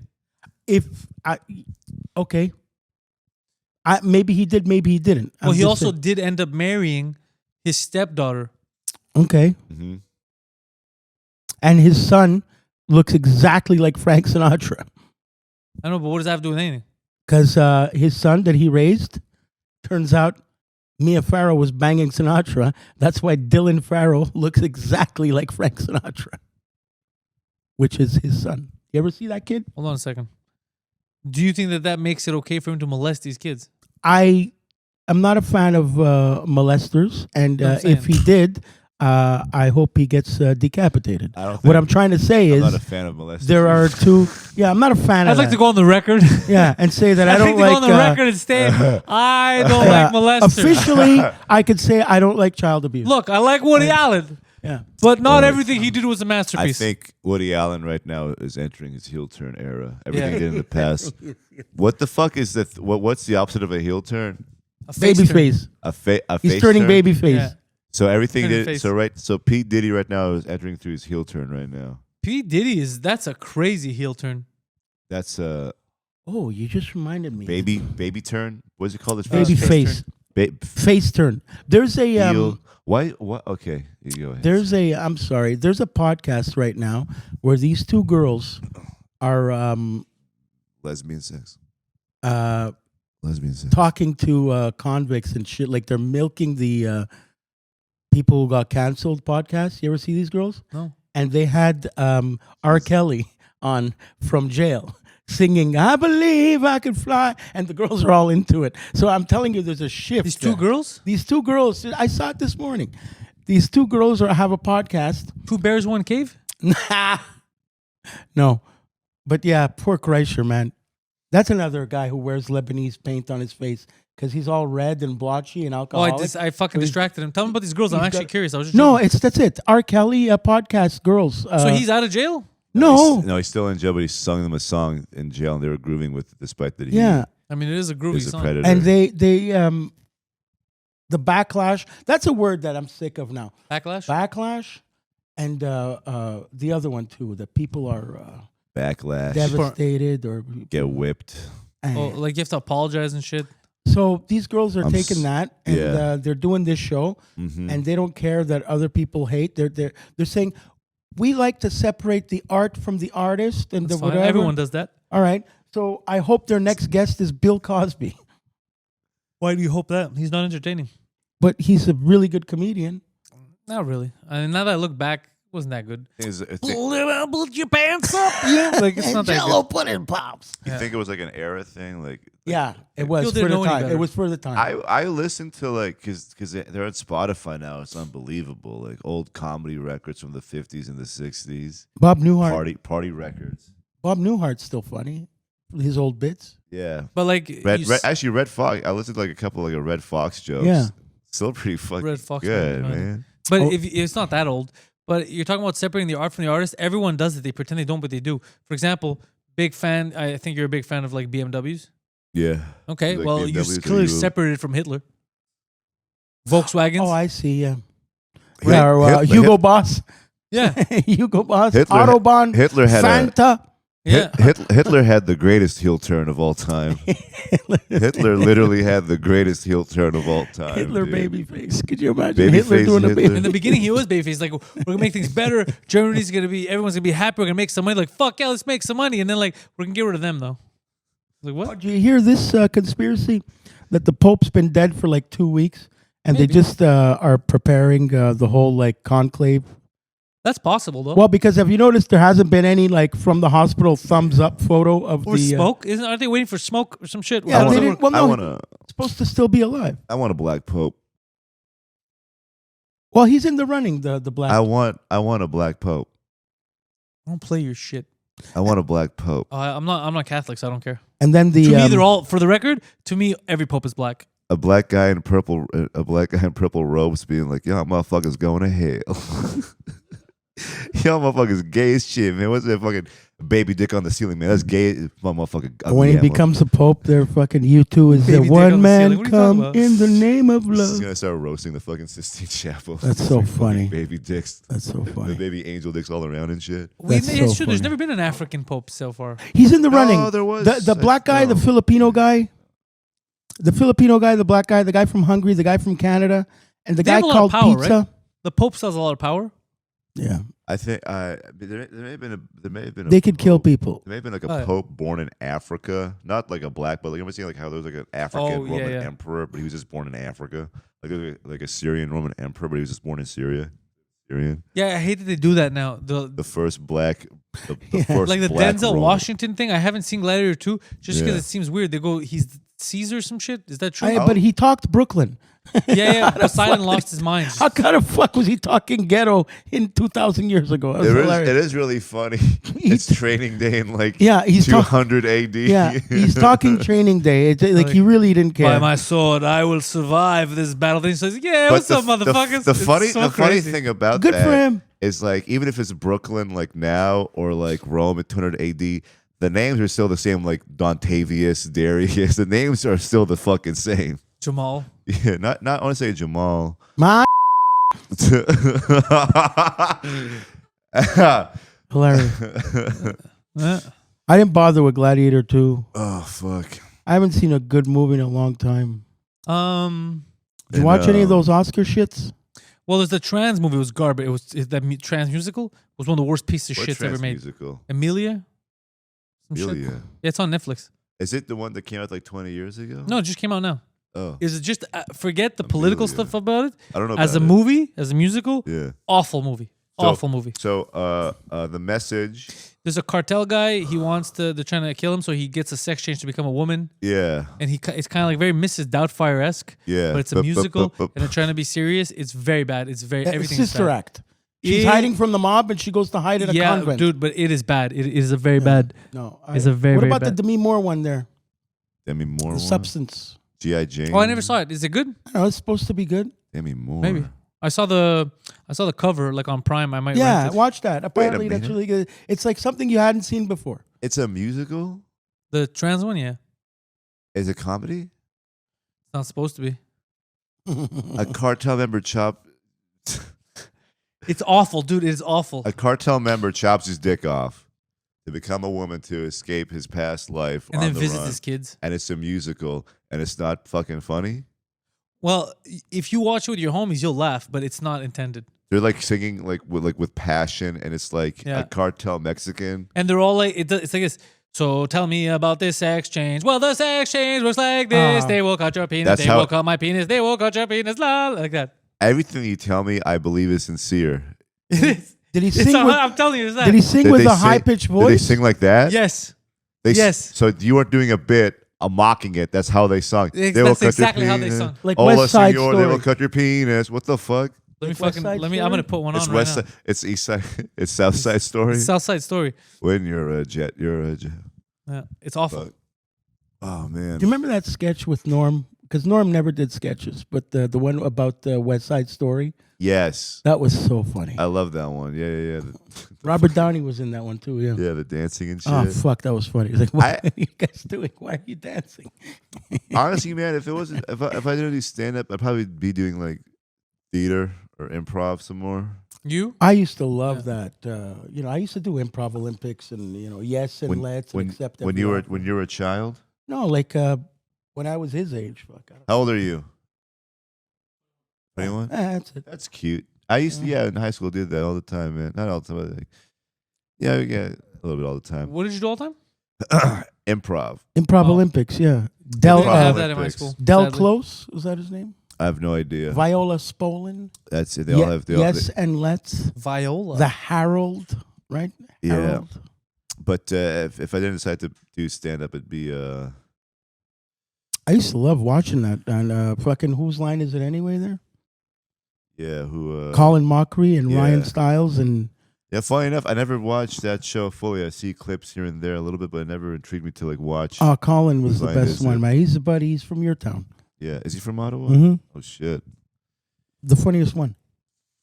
Maybe he did, maybe he didn't. Well, I'm he just also saying. did end up marrying his stepdaughter. Okay. Mhm. And his son looks exactly like Frank Sinatra. I don't know, but what does that have to do with anything? Because his son that he raised, turns out Mia Farrow was banging Sinatra. That's why Dylan Farrow looks exactly like Frank Sinatra, which is his son. You ever see that kid? Hold on a second. Do you think that makes it okay for him to molest these kids? I am not a fan of molesters, and No, I'm saying. if he did, I hope he gets decapitated. I don't think, What I'm trying to say I'm is not a fan of molesting. there are two. Yeah, I'm not a fan I'd of like that. to go on the record. Yeah, and say that I I'd don't like to like. go on the record and state I don't yeah, like molesters. Officially, I could say I don't like child abuse. Look, I like Woody Allen, Yeah. but not everything he did was a I masterpiece. think Woody Allen right now is entering his heel turn era. Everything he did in the past. What the fuck is that? What's the opposite of a heel turn? A face Baby turn. face. A He's face turning turn? baby face. Yeah. So everything Turning did. face. So Pete Diddy right now is entering through his heel turn right now. P. Diddy that's a crazy heel turn. That's a Oh, you just reminded me. baby turn. What's it called? His Baby face face. Face turn. There's a heel. Why? What? Okay, you go ahead. there's a I'm sorry. There's a podcast right now where these two girls are lesbian sex. uh Lesbian sex. talking to convicts and shit. Like they're milking the people who got canceled podcast. You ever see these girls? No. And they had R. Kelly on from jail singing "I Believe I Can Fly," and the girls are all into it. So I'm telling you, there's a shift. These two there. girls? These two girls. I saw it this morning. These two girls have a podcast. Two bears, one cave? No, but yeah, poor Kreischer, man. That's another guy who wears Lebanese paint on his face because he's all red and blotchy and Oh, alcoholic. I fucking distracted him. Tell me about these girls. I'm he's actually got- curious. I was just No, joking. that's it. R. Kelly podcast girls. So he's out of jail? no, No, he's still in jail, but he sung them a song in jail, and they were grooving with it, despite that he yeah, I mean, it is a groovy is a song. predator. and they the backlash. That's a word that I'm sick of now. Backlash? Backlash, and the other one too. That people are backlash, devastated or get whipped. Oh, like you have to apologize and shit? So these girls are I'm taking that and yeah. they're doing this show, Mhm. and they don't care that other people hate. They're saying we like to separate the art from the artist and That's the fine. whatever. Everyone does that. All right. So I hope their next guest is Bill Cosby, Why do you hope that? He's not entertaining. but he's a really good comedian. Not really. I mean, now that I look back, it wasn't that good. Put your pants up. Yeah. Like, it's not that good. pudding pops. You think it was like an era thing? Like Yeah, it was People for didn't the know any time. better. It was for the time. I listen to like because they're on Spotify now. It's unbelievable. Like old comedy records from the 50s and the 60s. Bob Newhart. Party records. Bob Newhart's still funny. His old bits. Yeah, But like actually Red Fox. I listened to like a couple like a Red Fox jokes. Yeah. Still pretty fucking Red Fox good, man. man. But Oh. if it's not that old. But you're talking about separating the art from the artist. Everyone does it. They pretend they don't, but they do. For example, big fan. I think you're a big fan of like BMWs. Yeah. Okay, Like well, you BMWs, clearly you- separated from Hitler. Volkswagens. Oh, I see. Yeah. Hit- Yeah, or, Hitler- Hugo Boss. yeah, Hugo Boss. Hitler- Autobahn. Hitler had Fanta. yeah. Hitler had the greatest heel turn of all time. Hitler literally had the greatest heel turn of all time. Hitler dude. babyface. Could you imagine Babyface Hitler doing a Hitler. In baby? the beginning, he was babyface. Like, we're gonna make things better. Germany's gonna be. Everyone's gonna be happy. We're gonna make some money. Like, fuck yeah, let's make some money. And then like, we're gonna get rid of them though. Like what? Did you hear this conspiracy that the Pope's been dead for like 2 weeks and Maybe. they just are preparing the whole like conclave? That's possible though. Well, because have you noticed there hasn't been any like from the hospital thumbs up photo of or the smoke? Aren't they waiting for smoke or some shit? Yeah, Well, they someone- didn't, well, I no, wanna he's supposed to still be alive. I want a black pope. Well, he's in the running. The black. I want a black pope. don't play your shit. I want a black pope. I'm not Catholic, so I don't care. And then the To me, they're all. For the record, to me, every pope is black. A black guy in purple robes being like, "Y'all motherfuckers going to hell." Y'all motherfuckers gay as shit, man. What's that fucking baby dick on the ceiling, man? That's gay as motherfucker. when he becomes a pope, they're fucking U2 is the Baby dick on one the man ceiling. What are you talking come about? in the name of He's love. gonna start roasting the fucking Sistine Chapel. That's so Fucking funny. Baby dicks. That's so The funny. baby angel dicks all around and shit. That's It's so true. There's funny. never been an African pope so far. He's in the running. Oh, there was. The black guy, the No. Filipino guy, the black guy, the guy from Hungary, the guy from Canada, and the They guy have a lot called of power, Pizza. right? The pope still has a lot of power. Yeah, I think there may have been a they could kill pope. people. There may have been like a Oh, yeah. pope born in Africa, not like a black, but like you ever seen like how there was like an African Oh, yeah, Roman yeah. emperor, but he was just born in Africa, like a Syrian Roman emperor, but he was just born in Syria. Syrian, Yeah, I hate that they do that now. the first black, the Yeah. first Like the black Denzel Roman. Washington thing. I haven't seen Gladiator 2 just because Yeah. it seems weird. They go, he's Caesar or some shit. Is that true? But he talked Brooklyn. yeah. Poseidon lost his mind. How kind of fuck was he talking ghetto in 2,000 years ago? That was hilarious. It is really funny. It's training day in like Yeah, he's 200 AD. Yeah, he's talking training day. It's like he really didn't care. By my sword, I will survive this battle. Then he says, "Yeah, what's up, motherfuckers?" The It's funny so funny crazy. thing about Good that for him. is like even if it's Brooklyn like now or like Rome at 200 AD, the names are still the same. Like Dontavius, Darius, the names are still the fucking same. Jamal. Yeah, not I want to say Jamal. My hilarious. Eh. I didn't bother with Gladiator 2. Oh fuck! I haven't seen a good movie in a long time. Did you And, watch any of those Oscar shits? Well, there's the trans movie. It was garbage. Trans musical was one of the worst pieces of What shits ever made. musical? Emilia. Some shit. Amelia. Yeah, it's on Netflix. Is it the one that came out like 20 years ago? No, it just came out now. Oh, Is it just forget the political Amelia. stuff about it? I don't know. As a about it. movie, as a musical, Yeah. awful movie. Awful movie. So, the message. There's a cartel guy. He wants to. They're trying to kill him, so he gets a sex change to become a woman. Yeah. And it's kind of like very Mrs. Doubtfire-esque. Yeah. But it's a musical, and they're trying to be serious. It's very bad. It's very everything. is Sister bad. Act. She's Yeah. hiding from the mob and she goes to hide in a Yeah, convent. dude, but it is bad. It is a very bad. No, It's a very, What very about bad. the Demi Moore one there? Demi Moore. The one? Substance. G.I. Jane. Oh, I never saw it. Is it good? I don't know. It's supposed to be good. Demi Moore. Maybe. I saw the cover like on Prime. I might. Yeah, rent it. watch that. Apparently, that's minute. really good. It's like something you hadn't seen before. It's a musical? The trans one. Yeah, Is it comedy? it's not supposed to be. A cartel member It's awful, dude. It is awful. a cartel member chops his dick off to become a woman to escape his past life And on then the visits run. his kids. And it's a musical and it's not fucking funny. Well, if you watch it with your homies, you'll laugh, but it's not intended. They're like singing with passion and it's like Yeah. a cartel Mexican. And they're all like, it's like this. So tell me about this sex change. Well, the sex change works like this. They will cut your penis. That's They how- will cut my penis. They will cut your penis. La, like that. Everything you tell me, I believe is sincere. It is. Did he It's sing with? I'm telling you, it's that. Did he sing Did with they a sing- high pitched Did they voice? sing like that? Yes. They s- Yes. So you weren't doing a bit mocking it. That's how they sung. That's exactly how they sung. Like Hola, West Side senor, Story. they will cut your penis. What the fuck? Let me Like West fucking Side let me. I'm Story? gonna put one It's on West right Side. It's East Side. It's South Side Story. now. South Side Story. When you're a jet, you're a jet. Yeah, it's awful. Fuck. Oh man. Do you remember that sketch with Norm? Because Norm never did sketches, but the one about the West Side Story, Yes. that was so funny. I love that one. Yeah. Robert Downey was in that one too. Yeah. Yeah, the dancing and shit. Oh fuck, that was funny. He's like, what are you guys doing? Why are you dancing? Honestly, man, if I didn't do stand up, I'd probably be doing like theater or improv some more. You? I used to love that. I used to do Improv Olympics and yes and let's and accept. When you were a child. No, like when I was his age. Fuck. How old are you? 21. That's it. That's cute. I used to, in high school, did that all the time, man. Not all the time, but like, yeah, a little bit all the time. What did you do all the time? Improv. Improv Olympics, yeah. Del I didn't have that in my school. Del sadly. Close, was that his name? I have no idea. Viola Spolin. That's it. They all have. Yes and let's. Viola. The Harold, right? Yeah. Harold. But if I didn't decide to do stand up, it'd be. I used to love watching that on fucking Whose Line Is It Anyway there? Yeah, who? Colin Mockery and Ryan Stiles and. Yeah, funny enough, I never watched that show fully. I see clips here and there a little bit, but it never intrigued me to like watch. Oh, Colin was Whose the Line best Is one, It? man. He's a buddy. He's from your town. Yeah, is he from Ottawa? Mm-hmm. Oh shit! The funniest one.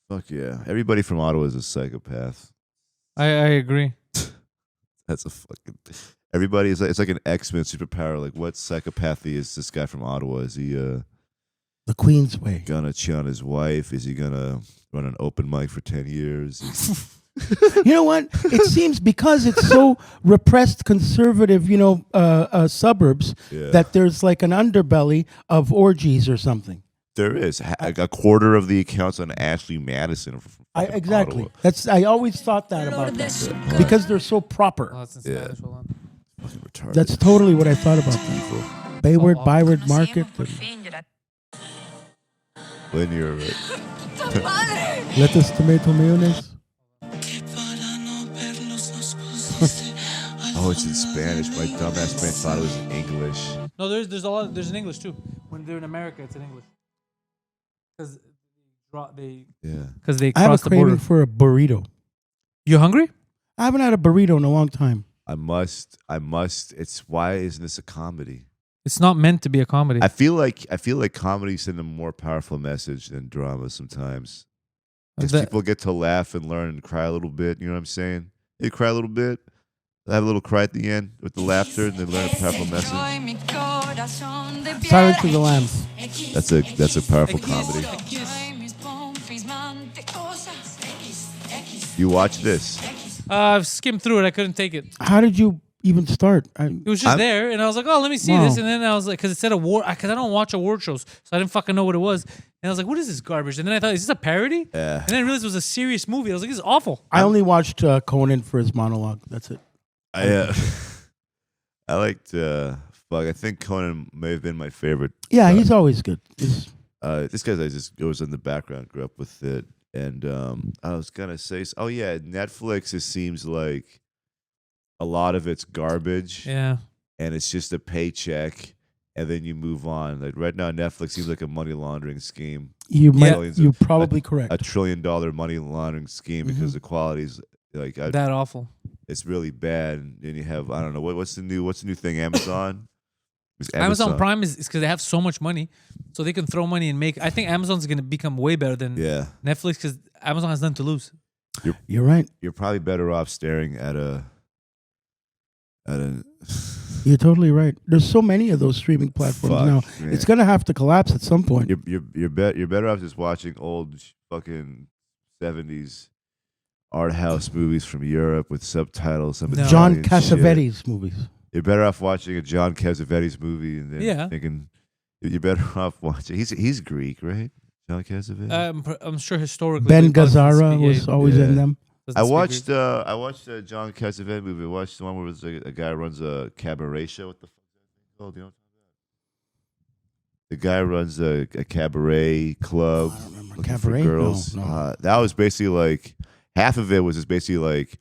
Fuck yeah! Everybody from Ottawa is a psychopath. I agree. That's a fucking. Everybody is like, it's like an X-Men superpower. Like, what psychopathy is this guy from Ottawa? Is he The Queen's Way. gonna cheat on his wife? Is he gonna run an open mic for 10 years? You know what? It seems because it's so repressed, conservative, suburbs, that there's like an underbelly of orgies or something. There is a quarter of the accounts on Ashley Madison. Exactly. Ottawa. I always thought that about that because they're so proper. Oh, that's in Spanish. Hold on. Fucking retarded. That's totally what I thought about that. Bayward, Byward Market. When you're Lettuce, tomato, mayonnaise. oh, it's in Spanish. My dumbass brain thought it was in English. No, there's a lot. There's in English too. When they're in America, it's in English. Because they I have a cross the craving border. for a burrito. You hungry? I haven't had a burrito in a long time. I must. It's why isn't this a comedy? It's not meant to be a comedy. I feel like comedy sends a more powerful message than drama sometimes. Because people get to laugh and learn and cry a little bit. You know what I'm saying? They cry a little bit. They have a little cry at the end with the laughter, and they learn a powerful message. Silence of the Lambs. That's a powerful comedy. You watch this. I've skimmed through it. I couldn't take it. How did you even start? It was just there, and I was like, "Oh, let me see this." And then I was like, "Because it said award, because I don't watch award shows, so I didn't fucking know what it was." And I was like, "What is this garbage?" And then I thought, "Is this a parody?" Yeah. And then I realized it was a serious movie. I was like, "This is awful." I only watched Conan for his monologue. That's it. I liked. Fuck, I think Conan may have been my favorite. Yeah, he's always good. This guy's it was in the background. Grew up with it, and I was gonna say, oh yeah, Netflix. It seems like a lot of it's garbage. Yeah. And it's just a paycheck, and then you move on. Like right now, Netflix seems like a money laundering scheme. You're probably correct. $1 trillion money laundering scheme because the quality's like that awful. It's really bad. And then you have I don't know what's the new thing? Amazon. Amazon Prime is because they have so much money, so they can throw money and make. I think Amazon's going to become way better than Netflix because Amazon has nothing to lose. You're right. You're probably better off staring at a. You're totally right. There's so many of those streaming platforms now. Man. It's gonna have to collapse at some point. You're better off just watching old fucking 70s art house movies from Europe with subtitles. John Cassavetes movies. You're better off watching a John Cassavetes movie and then thinking you're better off watching. He's Greek, right? John Cassavetes. I'm sure historically. Ben Gazzara was always in them. I watched a John Cassavetes movie. I watched the one where a guy runs a cabaret show. What the fuck is that called? You know what I'm talking about? The guy runs a cabaret club. I don't remember. Looking Cabaret? for girls. No. That was basically like half of it was just basically like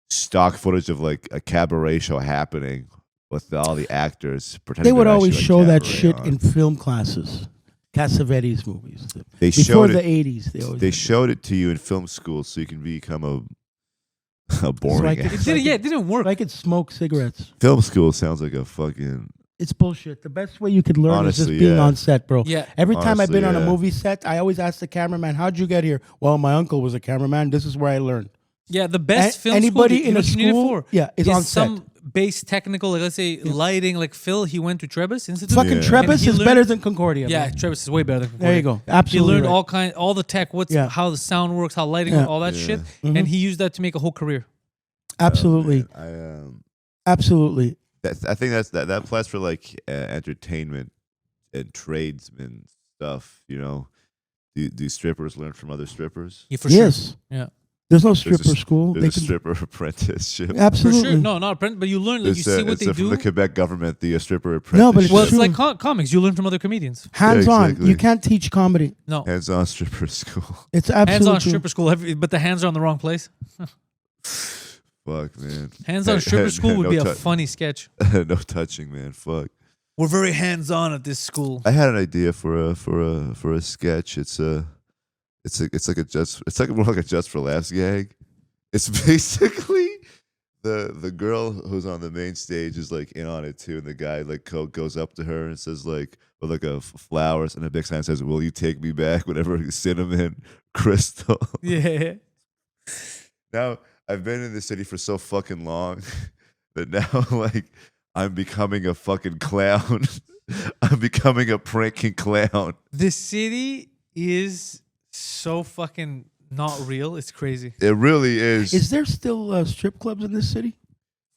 stock footage of like a cabaret show happening with all the actors pretending. They would they're always actually, show like, that cabaret shit on. in film classes. Cassavetes movies. They Before showed the it. 80s. They always They did. showed it to you in film school, so you can become a boring. I could- actor. It didn't, yeah, it didn't work. So I could smoke cigarettes. Film school sounds like a fucking. It's bullshit. The best way you could learn Honestly, is just being yeah. on set, bro. Yeah. Every time I've Honestly, been on a yeah. movie set, I always ask the cameraman, "How'd you get here?" Well, my uncle was a cameraman. This is where I learned. Yeah, the best film anybody school, in you know a what you need it school, for? yeah, is on set. some base technical, like let's say lighting, like Phil, he went to Trebas Institute. Fucking Yeah. Trebas And he is learned- better than Concordia. Yeah, bro. Trebas is way better than Concordia. There you go. He Absolutely. learned right. all the tech, Yeah. how the sound works, how lighting, Yeah. all that Yeah. shit, Mhm. and he used that to make a whole career. Absolutely. Absolutely. I think that applies for like entertainment and tradesmen stuff. You know, do strippers learn from other strippers? Yeah, for Yes. sure. Yeah, There's no a stripper school. There's They a can, stripper apprenticeship. for absolutely. sure. No, not apprentice, but you learn, like you see what they From the do. Quebec government, the stripper apprenticeship. No, but it's Well, it's true. like comics. You learn from other comedians. Hands on. exactly. You can't teach comedy. No, hands-on stripper school. It's absolutely hands-on true. stripper school, but the hands are in the wrong place. Fuck, man. Hands-on stripper school would No be a tou- funny sketch. no touching, man. Fuck. We're very hands-on at this school. I had an idea for a sketch. It's like more like a just for laughs gag. It's basically the girl who's on the main stage is like in on it too, and the guy like goes up to her and says like with like a flowers and a big sign says, "Will you take me back?" Whatever, cinnamon crystal. Yeah. Now I've been in this city for so fucking long that now like I'm becoming a fucking clown. I'm becoming a pranking clown. The city is so fucking not real. It's crazy. It really is. Is there still strip clubs in this city?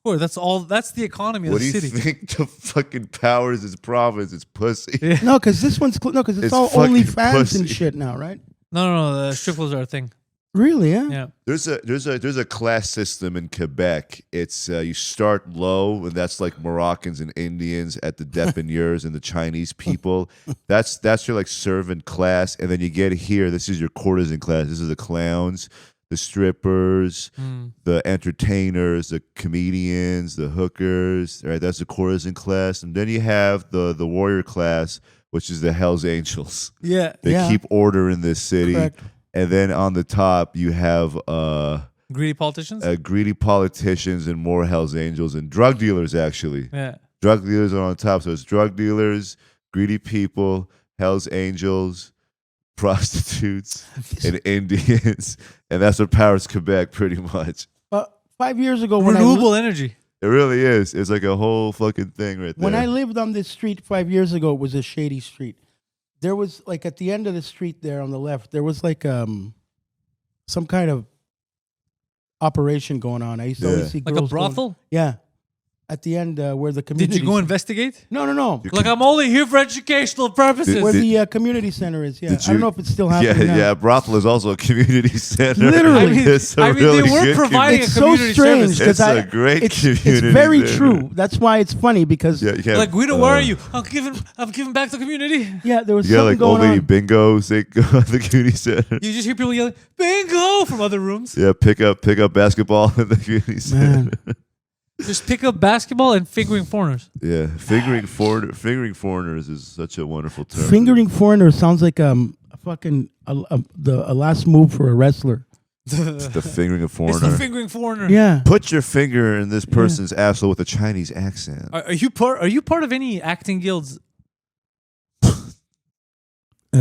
Boy, that's the economy of What the do you city. think the fucking powers this province? It's pussy. Yeah. No, because this one's because it's It's all fucking OnlyFans and pussy. shit now, right? No, the strip clubs are a thing. Really? Yeah. Yeah. There's a class system in Quebec. It's you start low, and that's like Moroccans and Indians at the depanneurs and the Chinese people. That's your like servant class, and then you get here. This is your courtesan class. This is the clowns, the strippers, the entertainers, the comedians, the hookers. Right, that's the courtesan class, and then you have the warrior class, which is the Hell's Angels. Yeah. They Yeah. keep order in this city. Correct. And then on the top, you have Greedy politicians? greedy politicians and more Hell's Angels and drug dealers, actually. Yeah. Drug dealers are on top. So it's drug dealers, greedy people, Hell's Angels, prostitutes, and Indians. And that's what powers Quebec, pretty much. But 5 years ago, Renewable energy. It really is. It's like a whole fucking thing right there. when I lived on this street 5 years ago, it was a shady street. There was like at the end of the street there on the left, there was like some kind of operation going on. I used to always see Like girls a brothel? yeah, at the end where the community. Did you go investigate? No. Like, I'm only here for educational purposes. Where the community center is. Yeah, Did I don't you- know if it's still yeah, happening now. yeah. Brothel is also a community center. Literally. I mean, It's a they really were good providing It's a so community strange service. because It's a great it's community very center. true. That's why it's funny because Yeah, you can't, Like, Guido, where are you? I'm giving back to the community. there was You got something like old going lady on. bingos. They go at the community center. You just hear people yelling, bingo, from other rooms. Yeah, pick up basketball at the community center. Man. Just pick up basketball and fingering foreigners. Yeah, fingering foreigners is such a wonderful term. Fingering foreigner sounds like a fucking the last move for a wrestler. the fingering of It's foreigner. the fingering foreigner. Yeah. Put your finger in this person's asshole with a Chinese accent. Are you part of any acting guilds?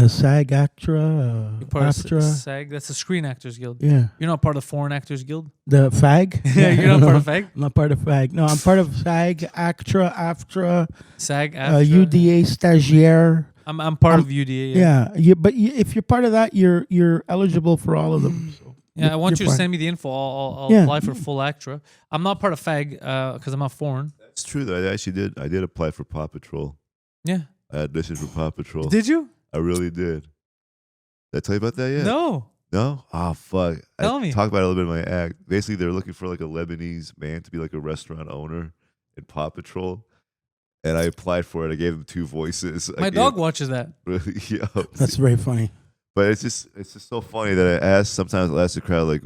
SAG-ACTRA, You're part of AFTRA. SAG. That's the Screen Actors Guild. Yeah. You're not part of the Foreign Actors Guild. The FAG? Yeah, you're not part of FAG. I'm not part of FAG. No, I'm part of SAG, ACTRA, AFTRA, SAG. AFTRA. UDA, Stagiaire. I'm part of UDA. Yeah. If you're part of that, you're eligible for all of them. So Yeah, I want you're you to fine. send me the info. I'll Yeah. apply for full ACTRA. I'm not part of FAG because I'm not foreign. It's true though. I did apply for Paw Patrol. Yeah. I auditioned for Paw Patrol. Did you? I really did. Did I tell you about that yet? No. No? Oh, fuck. Tell I me. talked about it a little bit in my act. Basically, they're looking for like a Lebanese man to be like a restaurant owner in Paw Patrol. And I applied for it. I gave them 2 voices. My dog watches that. Really, yo. that's very funny. But it's just so funny that sometimes I'll ask the crowd like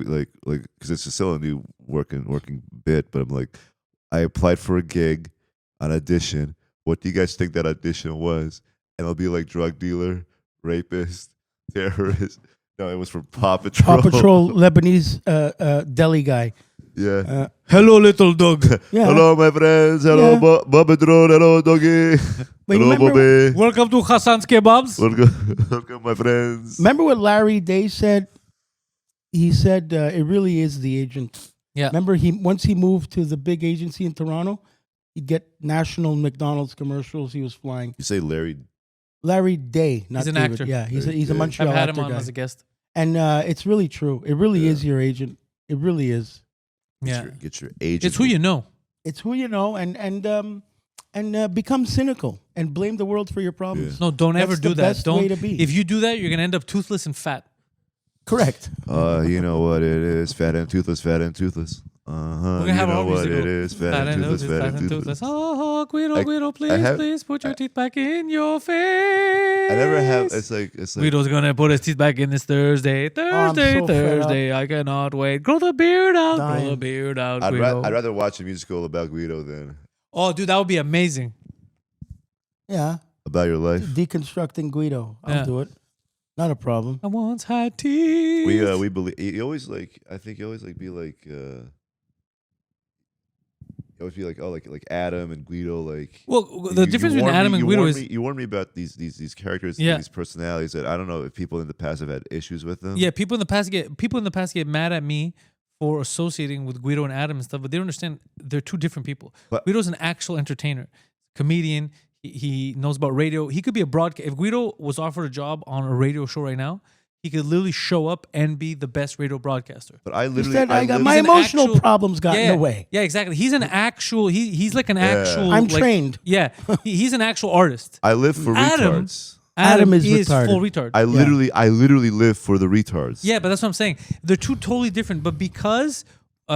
because it's just still a new working bit. But I'm like, I applied for a gig. an audition. What do you guys think that audition was? And it'll be like drug dealer, rapist, terrorist. No, it was from Paw Patrol. Paw Patrol Lebanese deli guy. Yeah. Hello, little dog. Yeah. Hello, my friends. Hello, Yeah. Paw Patrol. Hello, doggy. But Hello, remember- Bobby. Welcome to Hassan's Kebabs. Welcome, my friends. Remember what Larry Day said? He said it really is the agent. Yeah. Remember, once he moved to the big agency in Toronto, he'd get national McDonald's commercials. He was flying. You say Larry. Larry Day, not He's an David. actor. Yeah, he's Larry a Day. Montreal I've had actor him on guy. as a guest. And it's really true. It really is your agent. It really is. Yeah. Get your agent. It's who you know. It's who you know, and become cynical and blame the world for your problems. No, don't ever That's do the that. best Don't. way to be. If you do that, you're gonna end up toothless and fat. Correct. You know what it is. Fat and toothless, fat and toothless. Uh-huh. We're gonna have you know our what music it go. is. Fat and toothless, fat and toothless. Oh, Guido, I- Guido, I please, have- please put your teeth back in your face. I never have. It's like. Guido's gonna put his teeth back in this Thursday. I'm so fed up. I cannot wait. Grow the beard out. Grow Dying. the beard out, I'd Guido. rather watch a musical about Guido than Oh, dude, that would be amazing. Yeah. about your life. Deconstructing Guido. I'll Yeah. do it. Not a problem. I once had teeth. We believe. You always like. I think you always like be like. You always be like, oh, like Adam and Guido, like. Well, the difference between Adam and Guido is you warned me about these characters, Yeah. these personalities that I don't know if people in the past have had issues with them. yeah. People in the past get mad at me for associating with Guido and Adam and stuff, but they don't understand they're two different people. But- Guido's an actual entertainer, comedian. He knows about radio. He could be a broadcast. If Guido was offered a job on a radio show right now, he could literally show up and be the best radio broadcaster. But I He literally. said, I my literally- an emotional actual- problems got in the way. Yeah, exactly. He's an actual. He's like an actual. I'm like- trained. Yeah, he's an actual artist. I live for Adam- retards. Adam is retarded. full retard. I literally live for the retards. Yeah, but that's what I'm saying. They're two totally different. But because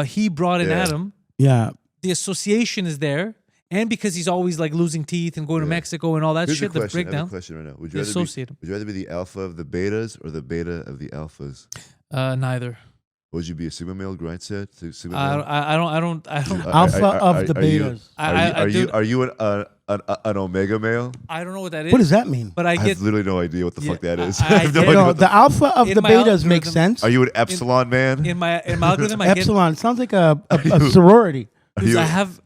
he brought in Yeah. Adam, Yeah. the association is there, and because he's always like losing teeth and going to Mexico and all that Here's shit, a the question. I have a breakdown. question right now. Would They you rather associate them. would you rather be the alpha of the betas or the beta of the alphas? Neither. Would you be a sigma male grind set? Sigma I male? don't. Alpha of the betas. Are you an omega male? I don't know what that is. What does that mean? But I I get. have literally no idea what the fuck that is. I have no get- idea No, what the alpha of in the my betas makes algorithm- sense. Are you an epsilon man? In my algorithm, I get. Epsilon sounds like a sorority. Because you- I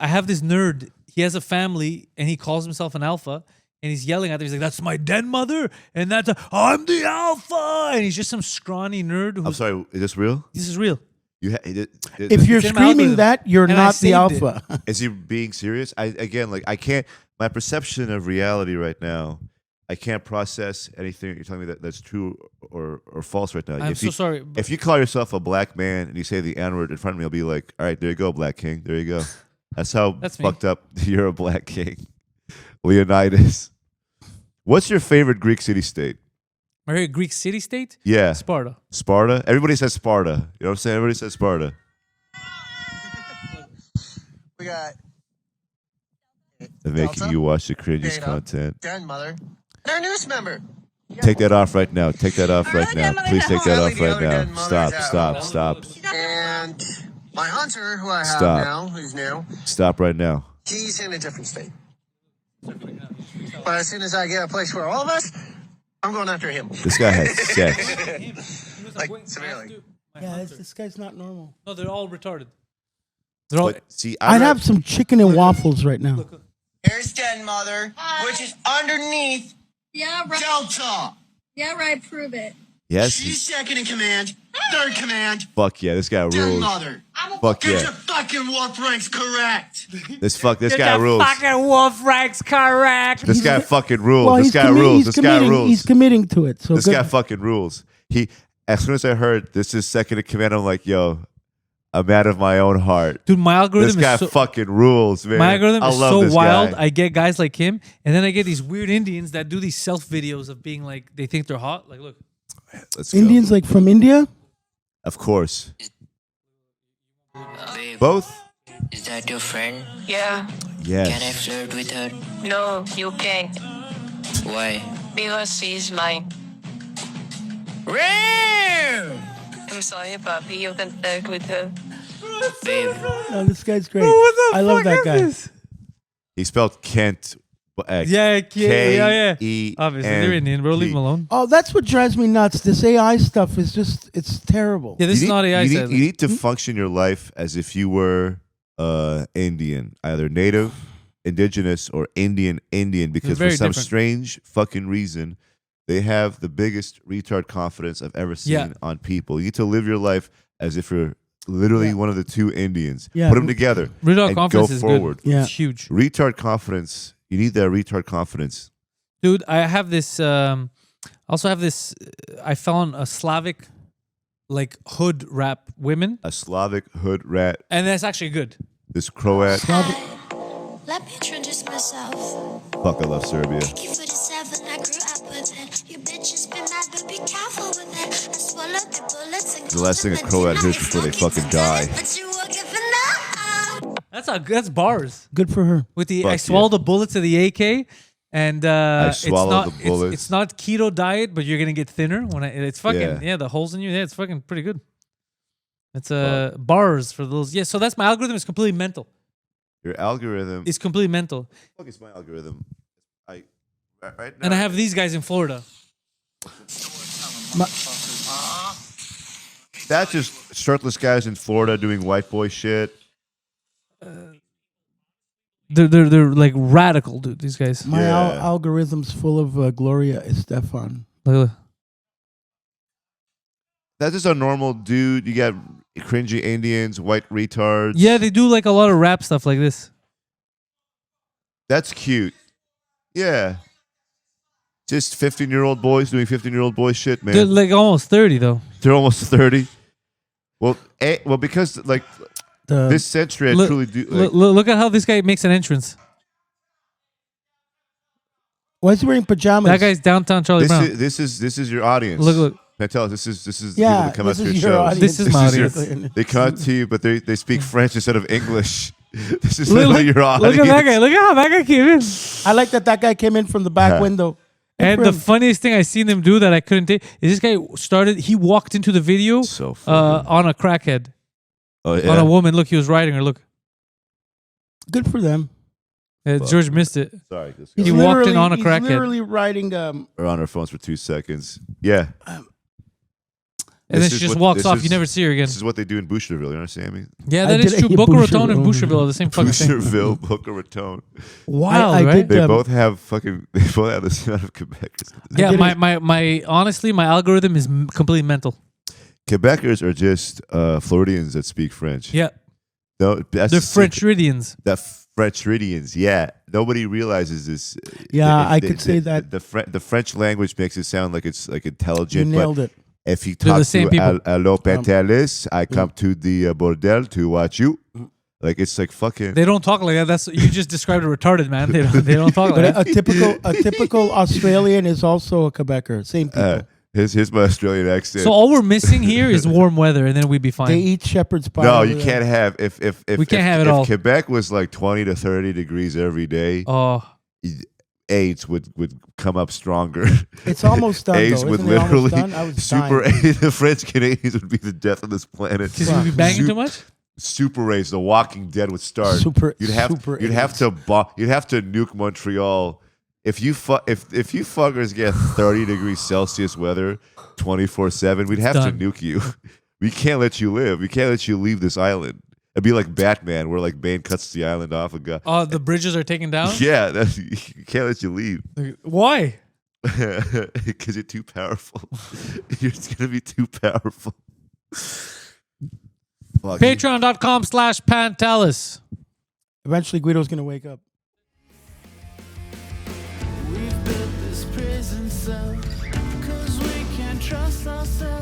have this nerd. He has a family and he calls himself an alpha. And he's yelling at them. He's like, "That's my den mother, and that's I'm the alpha." And he's just some scrawny nerd. I'm Who's, sorry. Is this real? this is real. If you're It's in my screaming algorithm. that, you're And I not the saved it. alpha. is he being serious? I can't. My perception of reality right now, I can't process anything you're telling me that's true or false right now. I'm If so you- sorry. but If you call yourself a black man and you say the N word in front of me, I'll be like, all right, there you go, Black King. There you go. That's how That's me. fucked up you're a Black King. Leonidas. What's your favorite Greek city state? My favorite Greek city state, Yeah. Sparta. Sparta? Everybody says Sparta. You know what I'm saying? Everybody says Sparta. We got They're making Delta? you watch the cringiest Data. content. Den Mother. They're a news member. Take that off right now. Take that off right Our now. other den Please take that mother's off right at home. now. Our Stop, other stop, den stop. And my hunter, who I have Stop. now, who's new, Stop right now. he's in a different state. But as soon as I get a place for all of us, I'm going after him. This guy has sex. Like, severely. Yeah, this guy's not normal. No, they're all retarded. They're all. But see, I'd have some chicken and waffles right now. Here's Den Mother, which is underneath Yeah, right. Delta. Yeah, right. Prove it. yes. She's second in command, third command, Fuck yeah, this guy Den rules. Mother. Fuck Get yeah. your fucking warp ranks correct. This guy rules. Fucking wolf ranks correct. This guy fucking rules. Well, This guy rules. This guy He's rules. committing to it. So This good. guy fucking rules. As soon as I heard this is second in command, I'm like, yo, a man of my own heart. Dude, my This algorithm guy is so. fucking rules, man. My algorithm I is love so this wild. guy. I get guys like him, and then I get these weird Indians that do these self videos of being like they think they're hot. Like, look, Let's go. Indians like from India? Of course. Babe, Both? is that your friend? Yeah. Yes. Can I flirt with her? No, you can't. Why? Because she's mine. I'm sorry, Papi. You can flirt with her. Babe, No, this guy's great. what the I love fuck that is guy. this? He spelled Kent. Yeah. K-E-N-T. Obviously, they're Indian, bro. Leave them alone. Oh, that's what drives me nuts. This AI stuff is just, it's terrible. Yeah, this is not AI. You need to function your life as if you were Indian, either native, indigenous, or Indian, because for some strange fucking reason, they have the biggest retard confidence I've ever seen on people. You need to live your life as if you're literally one of the two Indians. Yeah. Put them together retard and confidence go is forward. Good. Yeah. It's huge. Retard confidence. You need that retard confidence. Dude, I have this, also have this, I found a Slavic, like, hood rap women. A Slavic hood rat. And that's actually good. This Croat. Let me introduce myself. Fuck, I love Serbia. AK-47, I grew up with it. You bitches been mad, but be careful with it. I swallowed the bullets and the last thing a Croat hears before they fucking die. But you will give enough. That's bars. Good for her. With the I swallow the bullets of the AK, and I swallow the bullets. It's not keto diet, but you're gonna get thinner when it's fucking the holes in you. Yeah, it's fucking pretty good. It's bars for those. Yeah, so that's my algorithm is completely mental. Your algorithm is completely mental. Fuck is my algorithm? Right now, and I have these guys in Florida. That's just shirtless guys in Florida doing white boy shit. They're like radical, dude. These guys. My algorithm's full of Gloria Estefan. That's just a normal dude. You got cringy Indians, white retards. Yeah, they do like a lot of rap stuff like this. That's cute. Yeah. Just 15-year-old boys doing 15-year-old boy shit, man. They're like almost 30, though. They're almost 30. Well, because like this century, I truly do. Like, look at how this guy makes an entrance. Why is he wearing pajamas? That guy's downtown Charlie Brown. This is your audience. Look. Pantelis, this is people that come out to your shows. This is my audience. They come out to you, but they speak French instead of English. This is literally your audience. Look at that guy. Look at how that guy came in. I like that guy came in from the back window. And the funniest thing I seen him do that I couldn't take is this guy he walked into the video on a crackhead. Oh, yeah. On a woman. Look, he was riding her. Look. Good for them. George missed it. Sorry. He walked in on a crackhead. He's literally riding... We're on our phones for 2 seconds. Yeah. And then she just walks off. You never see her again. This is what they do in Boucherville. You understand me? Yeah, that is true. Boca Raton and Boucherville are the same fucking thing. Boucherville, Boca Raton. Wow, right? They both have the same amount of Quebecers. Yeah, my honestly, my algorithm is completely mental. Quebecers are just Floridians that speak French. Yeah. No, they're French-ridians. The French-ridians, yeah. Nobody realizes this. Yeah, I could say that. The French language makes it sound like it's like intelligent. You nailed it. If you talk to hello Pantelis, I come to the bordel to watch you. Like it's like fucking. They don't talk like that. That's you just described a retarded man. They don't talk like that. A typical Australian is also a Quebecer. Same people. Here's my Australian accent. So all we're missing here is warm weather, and then we'd be fine. They eat shepherd's pie. No, you can't have if we can't have it all. If Quebec was like 20 to 30 degrees every day. AIDS would come up stronger. It's almost done. AIDS though. would Isn't it literally done? I was super dying. AIDS. The French Canadians would be the death of this planet. Because you'd be banging too much. Super AIDS, The Walking Dead would start. You'd have to nuke Montreal. If you fuckers get 30 degrees Celsius weather 24/7, we'd have to nuke you. We can't let you live. We can't let you leave this island. It'd be like Batman, where like Bane cuts the island off a guy. Oh, the bridges are taken down? Yeah, you can't let you leave. Why? Because you're too powerful. You're gonna be too powerful. Patreon.com/Pantelis. Eventually, Guido's gonna wake up. We've built this prison cell 'cause we can't trust ourselves.